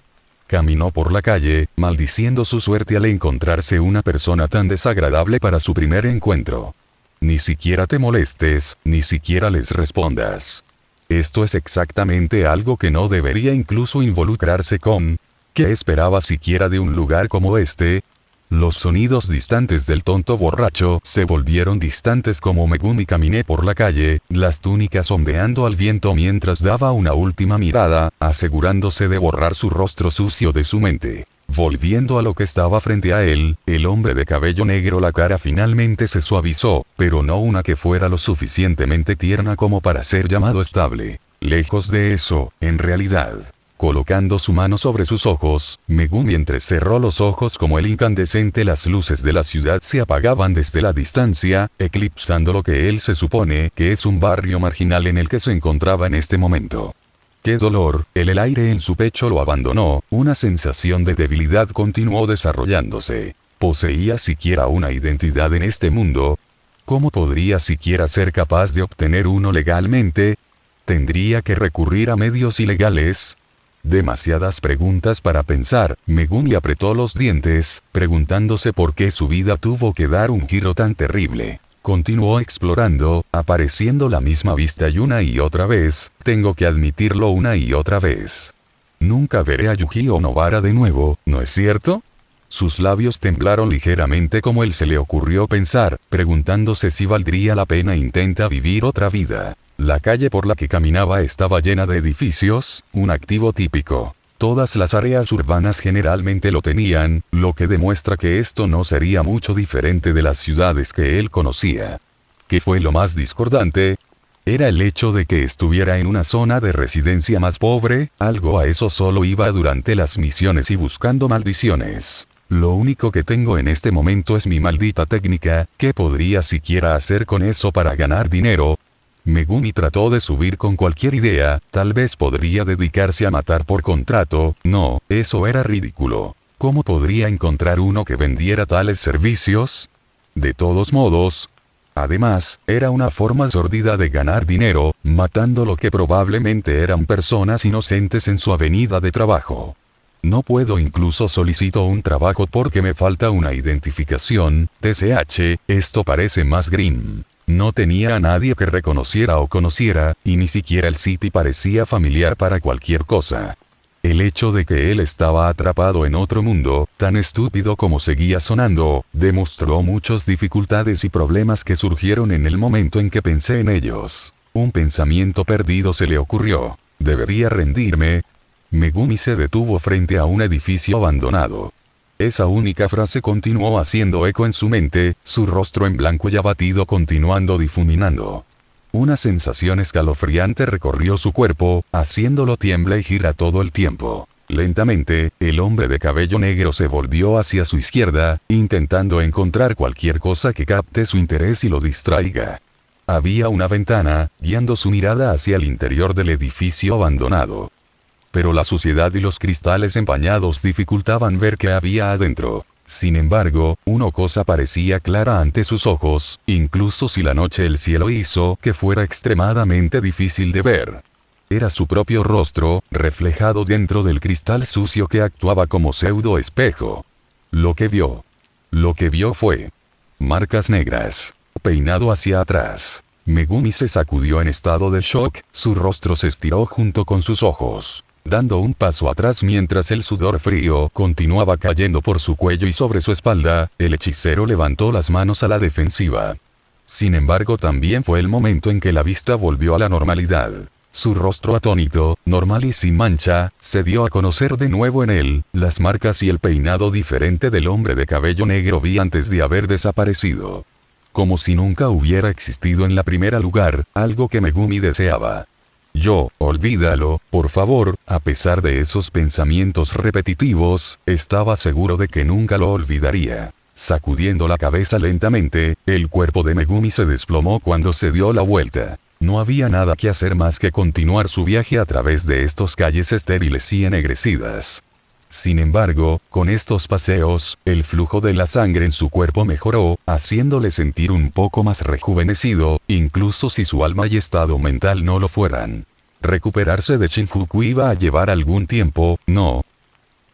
Caminó por la calle, maldiciendo su suerte al encontrarse una persona tan desagradable para su primer encuentro. Ni siquiera te molestes, ni siquiera les respondas. Esto es exactamente algo que no debería incluso involucrarse con. ¿Qué esperaba siquiera de un lugar como este? Los sonidos distantes del tonto borracho se volvieron distantes como Megumi caminé por la calle, las túnicas ondeando al viento mientras daba una última mirada, asegurándose de borrar su rostro sucio de su mente. Volviendo a lo que estaba frente a él, el hombre de cabello negro, la cara finalmente se suavizó, pero no una que fuera lo suficientemente tierna como para ser llamado estable. Lejos de eso, en realidad. Colocando su mano sobre sus ojos, Megumi entrecerró los ojos como el incandescente. Las luces de la ciudad se apagaban desde la distancia, eclipsando lo que él se supone que es un barrio marginal en el que se encontraba en este momento. ¡Qué dolor! El aire en su pecho lo abandonó, una sensación de debilidad continuó desarrollándose. ¿Poseía siquiera una identidad en este mundo? ¿Cómo podría siquiera ser capaz de obtener uno legalmente? ¿Tendría que recurrir a medios ilegales? Demasiadas preguntas para pensar. Megumi apretó los dientes, preguntándose por qué su vida tuvo que dar un giro tan terrible. Continuó explorando, apareciendo la misma vista y una y otra vez, tengo que admitirlo una y otra vez. Nunca veré a Yujiro Nobara de nuevo, ¿no es cierto? Sus labios temblaron ligeramente como él se le ocurrió pensar, preguntándose si valdría la pena intentar vivir otra vida. La calle por la que caminaba estaba llena de edificios, un activo típico. Todas las áreas urbanas generalmente lo tenían, lo que demuestra que esto no sería mucho diferente de las ciudades que él conocía. ¿Qué fue lo más discordante? Era el hecho de que estuviera en una zona de residencia más pobre, algo a eso solo iba durante las misiones y buscando maldiciones. Lo único que tengo en este momento es mi maldita técnica, ¿qué podría siquiera hacer con eso para ganar dinero? Megumi trató de subir con cualquier idea, tal vez podría dedicarse a matar por contrato, no, eso era ridículo. ¿Cómo podría encontrar uno que vendiera tales servicios? De todos modos, además, era una forma sordida de ganar dinero, matando lo que probablemente eran personas inocentes en su avenida de trabajo. No puedo, incluso solicito un trabajo porque me falta una identificación, TCH, esto parece más grim. No tenía a nadie que reconociera o conociera, y ni siquiera el sitio parecía familiar para cualquier cosa. El hecho de que él estaba atrapado en otro mundo, tan estúpido como seguía sonando, demostró muchas dificultades y problemas que surgieron en el momento en que pensé en ellos. Un pensamiento perdido se le ocurrió. ¿Debería rendirme? Megumi se detuvo frente a un edificio abandonado. Esa única frase continuó haciendo eco en su mente, su rostro en blanco y abatido continuando difuminando. Una sensación escalofriante recorrió su cuerpo, haciéndolo tiembla y gira todo el tiempo. Lentamente, el hombre de cabello negro se volvió hacia su izquierda, intentando encontrar cualquier cosa que capte su interés y lo distraiga. Había una ventana, guiando su mirada hacia el interior del edificio abandonado. Pero la suciedad y los cristales empañados dificultaban ver qué había adentro. Sin embargo, una cosa parecía clara ante sus ojos, incluso si la noche el cielo hizo que fuera extremadamente difícil de ver. Era su propio rostro, reflejado dentro del cristal sucio que actuaba como pseudo espejo. Lo que vio fue marcas negras. peinado hacia atrás. Megumi se sacudió en estado de shock, su rostro se estiró junto con sus ojos, dando un paso atrás mientras el sudor frío continuaba cayendo por su cuello y sobre su espalda. El hechicero levantó las manos a la defensiva. Sin embargo, también fue el momento en que la vista volvió a la normalidad. Su rostro atónito, normal y sin mancha, se dio a conocer de nuevo en él. Las marcas y el peinado diferente del hombre de cabello negro vi antes de haber desaparecido. Como si nunca hubiera existido en la primera lugar, algo que Megumi deseaba. Olvídalo, por favor. A pesar de esos pensamientos repetitivos, estaba seguro de que nunca lo olvidaría. Sacudiendo la cabeza lentamente, el cuerpo de Megumi se desplomó cuando se dio la vuelta. No había nada que hacer más que continuar su viaje a través de estas calles estériles y ennegrecidas. Sin embargo, con estos paseos, el flujo de la sangre en su cuerpo mejoró, haciéndole sentir un poco más rejuvenecido, incluso si su alma y estado mental no lo fueran. Recuperarse de Shinjuku iba a llevar algún tiempo, ¿no?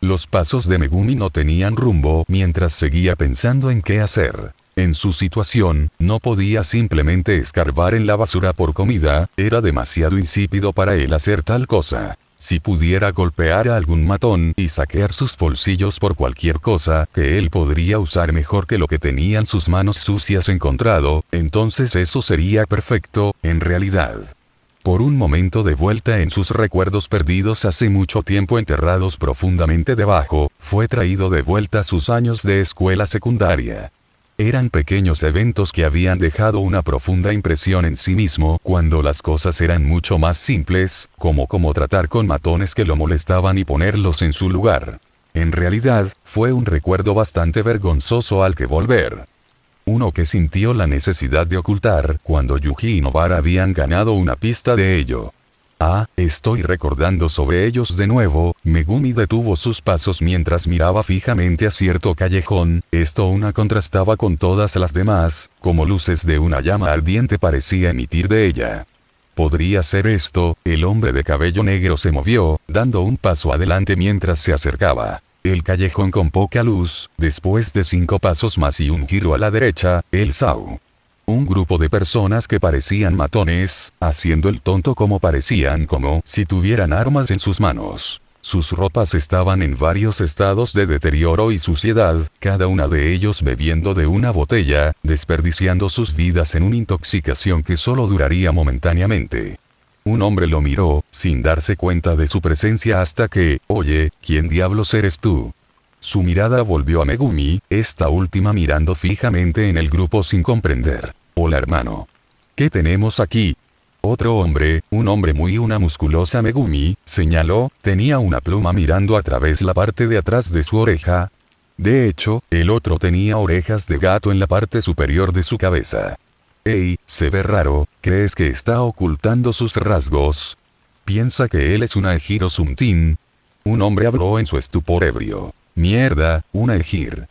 Los pasos de Megumi no tenían rumbo mientras seguía pensando en qué hacer. En su situación, no podía simplemente escarbar en la basura por comida, era demasiado insípido para él hacer tal cosa. Si pudiera golpear a algún matón y saquear sus bolsillos por cualquier cosa que él podría usar mejor que lo que tenían sus manos sucias encontrado, entonces eso sería perfecto, en realidad. Por un momento de vuelta en sus recuerdos perdidos hace mucho tiempo enterrados profundamente debajo, fue traído de vuelta a sus años de escuela secundaria. Eran pequeños eventos que habían dejado una profunda impresión en sí mismo cuando las cosas eran mucho más simples, como tratar con matones que lo molestaban y ponerlos en su lugar. En realidad, fue un recuerdo bastante vergonzoso al que volver. Uno que sintió la necesidad de ocultar cuando Yuji y Nobara habían ganado una pista de ello. Estoy recordando sobre ellos de nuevo. Megumi detuvo sus pasos mientras miraba fijamente a cierto callejón. Una contrastaba con todas las demás, como luces de una llama ardiente parecía emitir de ella. ¿Podría ser esto? El hombre de cabello negro se movió, dando un paso adelante mientras se acercaba. El callejón con poca luz, después de 5 pasos más y un giro a la derecha, él saw. Un grupo de personas que parecían matones, haciendo el tonto como si tuvieran armas en sus manos. Sus ropas estaban en varios estados de deterioro y suciedad, cada una de ellos bebiendo de una botella, desperdiciando sus vidas en una intoxicación que solo duraría momentáneamente. Un hombre lo miró, sin darse cuenta de su presencia hasta que, oye, ¿quién diablos eres tú? Su mirada volvió a Megumi, esta última mirando fijamente en el grupo sin comprender. Hola hermano. ¿Qué tenemos aquí? Otro hombre, una musculosa Megumi, señaló, tenía una pluma mirando a través la parte de atrás de su oreja. De hecho, el otro tenía orejas de gato en la parte superior de su cabeza. Hey, se ve raro, ¿crees que está ocultando sus rasgos? ¿Piensa que él es una Ejiro Sumtin? Un hombre habló en su estupor ebrio. Mierda, una Ejir.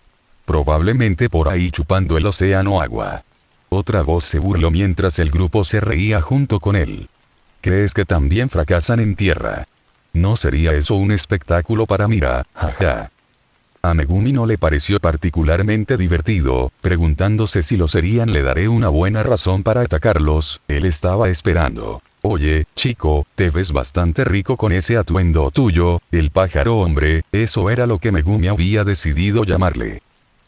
Probablemente por ahí chupando el océano agua. Otra voz se burló mientras el grupo se reía junto con él. ¿Crees que también fracasan en tierra? ¿No sería eso un espectáculo para mirar? Jaja. A Megumi no le pareció particularmente divertido, preguntándose si lo serían. Le daré una buena razón para atacarlos, él estaba esperando. Oye, chico, te ves bastante rico con ese atuendo tuyo, el pájaro hombre, eso era lo que Megumi había decidido llamarle.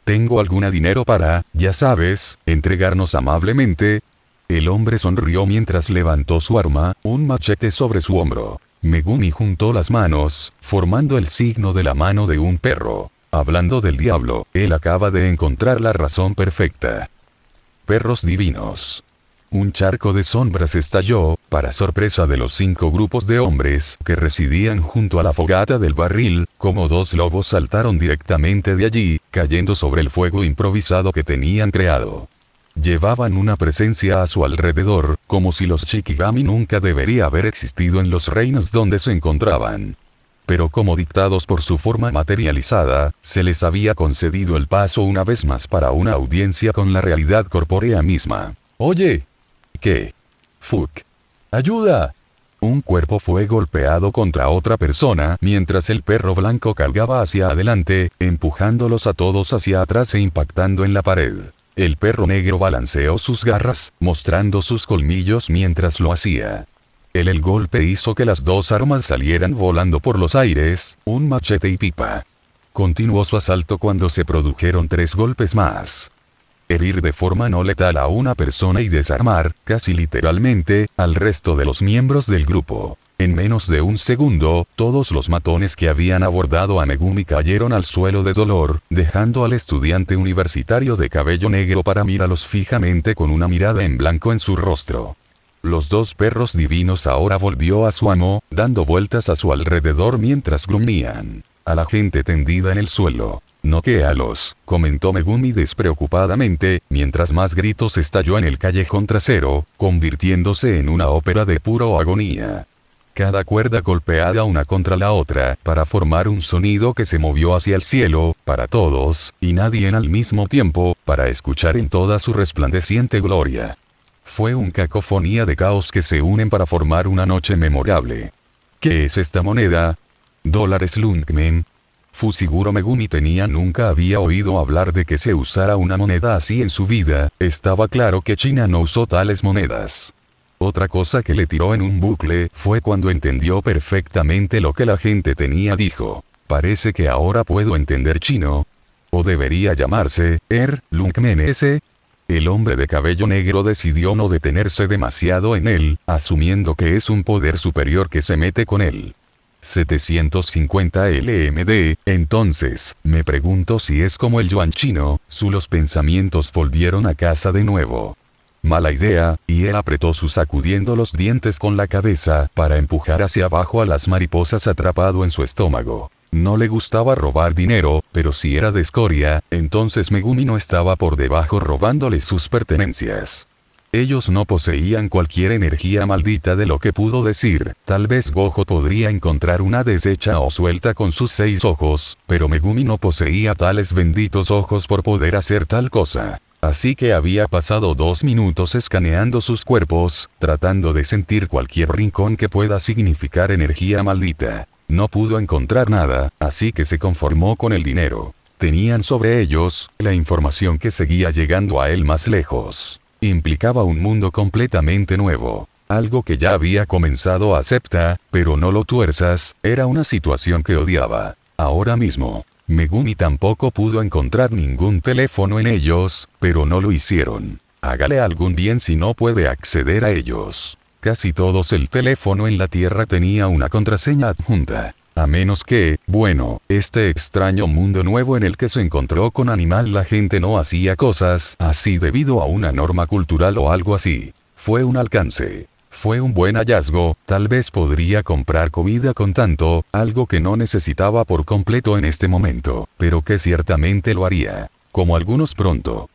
¿Tengo algún dinero para, ya sabes, entregarnos amablemente? El hombre sonrió mientras levantó su arma, un machete sobre su hombro. Megumi juntó las manos, formando el signo de la mano de un perro. Hablando del diablo, él acaba de encontrar la razón perfecta. Perros divinos. Un charco de sombras estalló, para sorpresa de los 5 grupos de hombres que residían junto a la fogata del barril, como 2 lobos saltaron directamente de allí, cayendo sobre el fuego improvisado que tenían creado. Llevaban una presencia a su alrededor, como si los Shikigami nunca debería haber existido en los reinos donde se encontraban. Pero como dictados por su forma materializada, se les había concedido el paso una vez más para una audiencia con la realidad corpórea misma. Oye. ¿Qué? Fuck. ¡Ayuda! Un cuerpo fue golpeado contra otra persona mientras el perro blanco cargaba hacia adelante, empujándolos a todos hacia atrás e impactando en la pared. El perro negro balanceó sus garras, mostrando sus colmillos mientras lo hacía. El golpe hizo que las dos armas salieran volando por los aires, un machete y pipa. Continuó su asalto cuando se produjeron 3 golpes más. Herir de forma no letal a una persona y desarmar, casi literalmente, al resto de los miembros del grupo. En menos de un segundo, todos los matones que habían abordado a Megumi cayeron al suelo de dolor, dejando al estudiante universitario de cabello negro para mirarlos fijamente con una mirada en blanco en su rostro. Los 2 perros divinos ahora volvió a su amo, dando vueltas a su alrededor mientras gruñían. A la gente tendida en el suelo. Noquéalos, comentó Megumi despreocupadamente, mientras más gritos estalló en el callejón trasero, convirtiéndose en una ópera de puro agonía. Cada cuerda golpeada una contra la otra, para formar un sonido que se movió hacia el cielo, para todos, y nadie al mismo tiempo, para escuchar en toda su resplandeciente gloria. Fue una cacofonía de caos que se unen para formar una noche memorable. ¿Qué es esta moneda? ¿Dólares Lunkmen? Fushiguro Megumi nunca había oído hablar de que se usara una moneda así en su vida, estaba claro que China no usó tales monedas. Otra cosa que le tiró en un bucle fue cuando entendió perfectamente lo que la gente dijo. Parece que ahora puedo entender chino. O debería llamarse, Lunkmen S. El hombre de cabello negro decidió no detenerse demasiado en él, asumiendo que es un poder superior que se mete con él. 750 LMD, entonces, me pregunto si es como el yuan chino, los pensamientos volvieron a casa de nuevo. Mala idea, y él apretó sacudiendo los dientes con la cabeza para empujar hacia abajo a las mariposas atrapado en su estómago. No le gustaba robar dinero, pero si era de escoria, entonces Megumi no estaba por debajo robándole sus pertenencias. Ellos no poseían cualquier energía maldita de lo que pudo decir, tal vez Gojo podría encontrar una deshecha o suelta con sus 6 ojos, pero Megumi no poseía tales benditos ojos por poder hacer tal cosa. Así que había pasado 2 minutos escaneando sus cuerpos, tratando de sentir cualquier rincón que pueda significar energía maldita. No pudo encontrar nada, así que se conformó con el dinero. Tenían sobre ellos, la información que seguía llegando a él más lejos. Implicaba un mundo completamente nuevo. Algo que ya había comenzado a aceptar, pero no lo tuerzas, era una situación que odiaba. Ahora mismo, Megumi tampoco pudo encontrar ningún teléfono en ellos, pero no lo hicieron. Hágale algún bien si no puede acceder a ellos. Casi todos el teléfono en la Tierra tenía una contraseña adjunta. A menos que, bueno, este extraño mundo nuevo en el que se encontró con Animal la gente no hacía cosas así debido a una norma cultural o algo así. Fue un alcance. Fue un buen hallazgo, tal vez podría comprar comida con tanto, algo que no necesitaba por completo en este momento, pero que ciertamente lo haría. Como algunos pronto.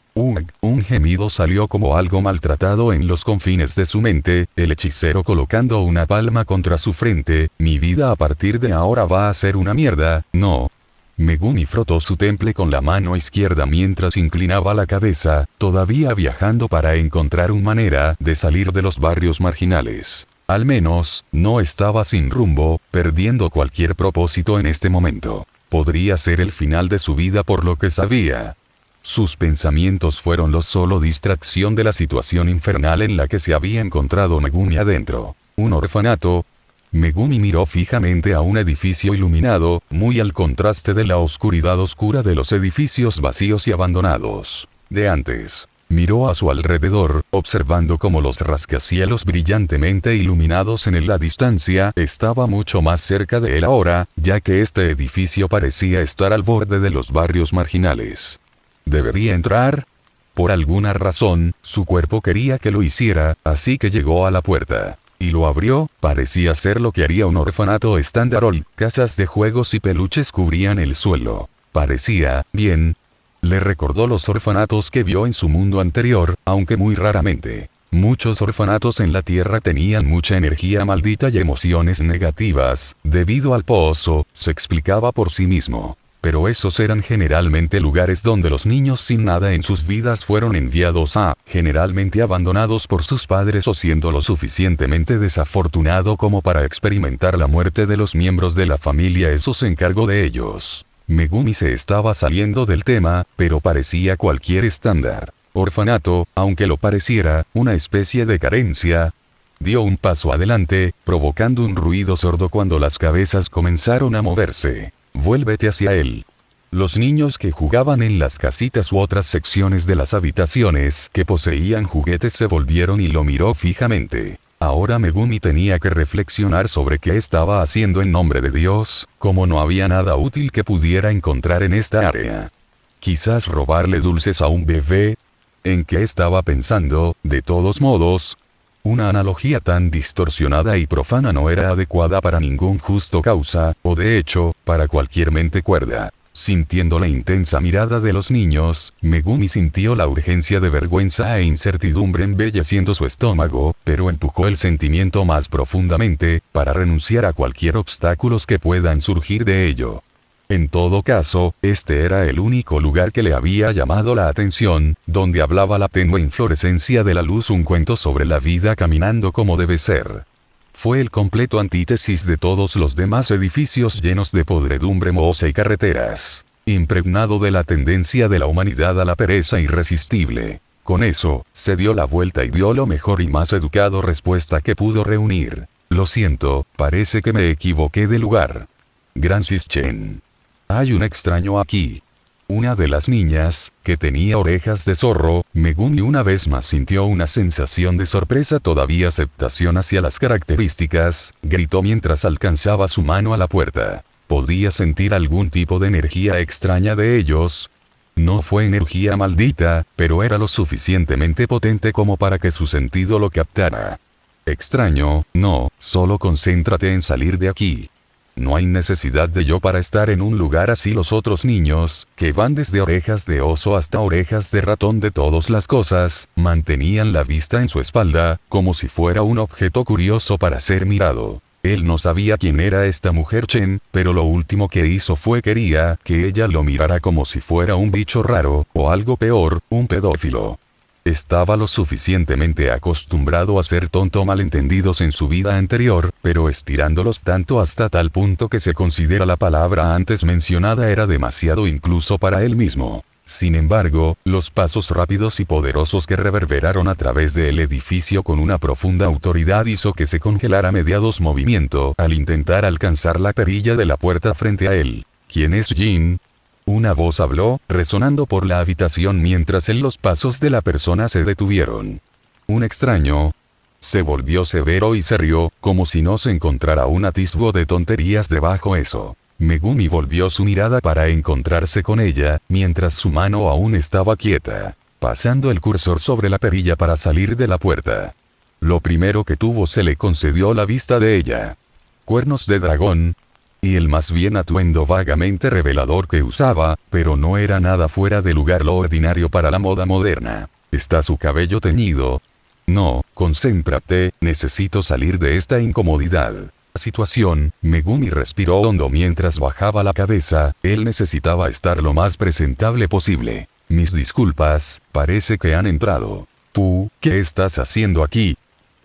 Un gemido salió como algo maltratado en los confines de su mente, el hechicero colocando una palma contra su frente, mi vida a partir de ahora va a ser una mierda, no. Megumi frotó su temple con la mano izquierda mientras inclinaba la cabeza, todavía viajando para encontrar una manera de salir de los barrios marginales. Al menos, no estaba sin rumbo, perdiendo cualquier propósito en este momento. Podría ser el final de su vida por lo que sabía. Sus pensamientos fueron solo distracción de la situación infernal en la que se había encontrado Megumi adentro. Un orfanato. Megumi miró fijamente a un edificio iluminado, muy al contraste de la oscuridad oscura de los edificios vacíos y abandonados de antes. Miró a su alrededor, observando cómo los rascacielos brillantemente iluminados en la distancia estaba mucho más cerca de él ahora, ya que este edificio parecía estar al borde de los barrios marginales. ¿Debería entrar? Por alguna razón, su cuerpo quería que lo hiciera, así que llegó a la puerta. Y lo abrió, parecía ser lo que haría un orfanato estándar. Casas de juegos y peluches cubrían el suelo. Parecía, bien. Le recordó los orfanatos que vio en su mundo anterior, aunque muy raramente. Muchos orfanatos en la Tierra tenían mucha energía maldita y emociones negativas, debido al pozo, se explicaba por sí mismo. Pero esos eran generalmente lugares donde los niños sin nada en sus vidas fueron enviados generalmente abandonados por sus padres o siendo lo suficientemente desafortunado como para experimentar la muerte de los miembros de la familia. Eso se encargó de ellos. Megumi se estaba saliendo del tema, pero parecía cualquier estándar. orfanato, aunque lo pareciera, una especie de carencia. Dio un paso adelante, provocando un ruido sordo cuando las cabezas comenzaron a moverse. Vuélvete hacia él. Los niños que jugaban en las casitas u otras secciones de las habitaciones que poseían juguetes se volvieron y lo miró fijamente. Ahora Megumi tenía que reflexionar sobre qué estaba haciendo en nombre de Dios, como no había nada útil que pudiera encontrar en esta área. Quizás robarle dulces a un bebé. ¿En qué estaba pensando? De todos modos, una analogía tan distorsionada y profana no era adecuada para ningún justo causa, o de hecho, para cualquier mente cuerda. Sintiendo la intensa mirada de los niños, Megumi sintió la urgencia de vergüenza e incertidumbre embelleciendo su estómago, pero empujó el sentimiento más profundamente, para renunciar a cualquier obstáculos que puedan surgir de ello. En todo caso, este era el único lugar que le había llamado la atención, donde hablaba la tenue inflorescencia de la luz, un cuento sobre la vida caminando como debe ser. Fue el completo antítesis de todos los demás edificios llenos de podredumbre mohosa y carreteras, impregnado de la tendencia de la humanidad a la pereza irresistible. Con eso, se dio la vuelta y dio lo mejor y más educado respuesta que pudo reunir. Lo siento, parece que me equivoqué de lugar. Gran Sischen. Hay un extraño aquí. Una de las niñas, que tenía orejas de zorro, Megumi una vez más sintió una sensación de sorpresa, todavía aceptación hacia las características, gritó mientras alcanzaba su mano a la puerta. Podía sentir algún tipo de energía extraña de ellos. No fue energía maldita, pero era lo suficientemente potente como para que su sentido lo captara. Extraño, no, solo concéntrate en salir de aquí. No hay necesidad de yo para estar en un lugar así. Los otros niños, que van desde orejas de oso hasta orejas de ratón de todas las cosas, mantenían la vista en su espalda, como si fuera un objeto curioso para ser mirado. Él no sabía quién era esta mujer Chen, pero lo último que hizo fue quería que ella lo mirara como si fuera un bicho raro, o algo peor, un pedófilo. Estaba lo suficientemente acostumbrado a ser tonto malentendidos en su vida anterior, pero estirándolos tanto hasta tal punto que se considera la palabra antes mencionada era demasiado incluso para él mismo. Sin embargo, los pasos rápidos y poderosos que reverberaron a través del edificio con una profunda autoridad hizo que se congelara mediados movimiento al intentar alcanzar la perilla de la puerta frente a él. ¿Quién es Jin? Una voz habló, resonando por la habitación mientras los pasos de la persona se detuvieron. Un extraño. Se volvió severo y se rió, como si no se encontrara un atisbo de tonterías debajo eso. Megumi volvió su mirada para encontrarse con ella, mientras su mano aún estaba quieta, pasando el cursor sobre la perilla para salir de la puerta. Lo primero que tuvo se le concedió la vista de ella. Cuernos de dragón. Y el más bien atuendo vagamente revelador que usaba, pero no era nada fuera de lugar lo ordinario para la moda moderna. ¿Está su cabello teñido? No, concéntrate, necesito salir de esta incomodidad. Situación, Megumi respiró hondo mientras bajaba la cabeza, él necesitaba estar lo más presentable posible. Mis disculpas, parece que han entrado. ¿Tú, qué estás haciendo aquí?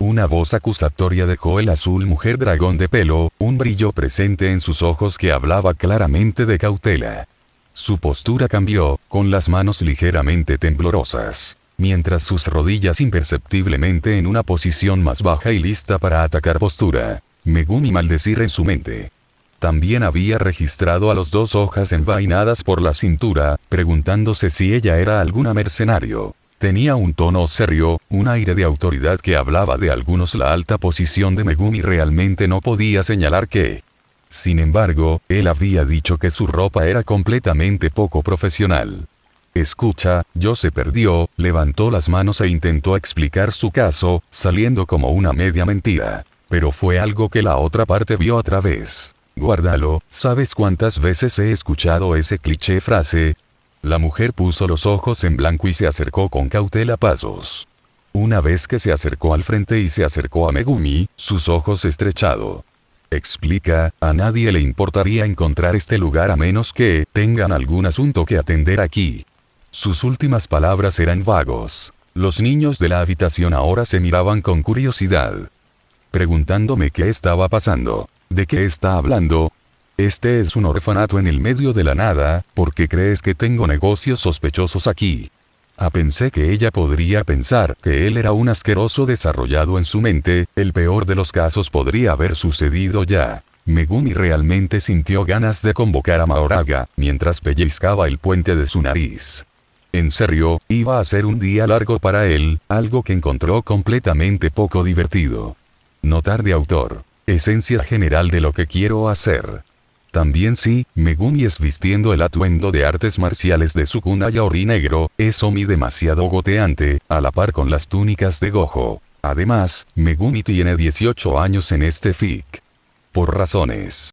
Una voz acusatoria dejó el azul mujer dragón de pelo, un brillo presente en sus ojos que hablaba claramente de cautela. Su postura cambió, con las manos ligeramente temblorosas, mientras sus rodillas imperceptiblemente en una posición más baja y lista para atacar postura. Megumi maldecir en su mente. También había registrado a los dos hojas envainadas por la cintura, preguntándose si ella era alguna mercenario. Tenía un tono serio, un aire de autoridad que hablaba de algunos. La alta posición de Megumi realmente no podía señalar que. Sin embargo, él había dicho que su ropa era completamente poco profesional. Escucha, yo se perdió, levantó las manos e intentó explicar su caso, saliendo como una media mentira. Pero fue algo que la otra parte vio a través. Guárdalo, ¿sabes cuántas veces he escuchado ese cliché frase? La mujer puso los ojos en blanco y se acercó con cautela pasos. Una vez que se acercó al frente y se acercó a Megumi, sus ojos estrechado. Explica, a nadie le importaría encontrar este lugar a menos que tengan algún asunto que atender aquí. Sus últimas palabras eran vagos. Los niños de la habitación ahora se miraban con curiosidad, preguntándome qué estaba pasando. ¿De qué está hablando? Este es un orfanato en el medio de la nada, ¿por qué crees que tengo negocios sospechosos aquí? Pensé que ella podría pensar que él era un asqueroso desarrollado en su mente, el peor de los casos podría haber sucedido ya. Megumi realmente sintió ganas de convocar a Mahoraga, mientras pellizcaba el puente de su nariz. En serio, iba a ser un día largo para él, algo que encontró completamente poco divertido. Notar de autor. Esencia general de lo que quiero hacer. También sí, Megumi es vistiendo el atuendo de artes marciales de Sukuna Yaori negro, es Omi demasiado goteante, a la par con las túnicas de Gojo. Además, Megumi tiene 18 años en este fic. Por razones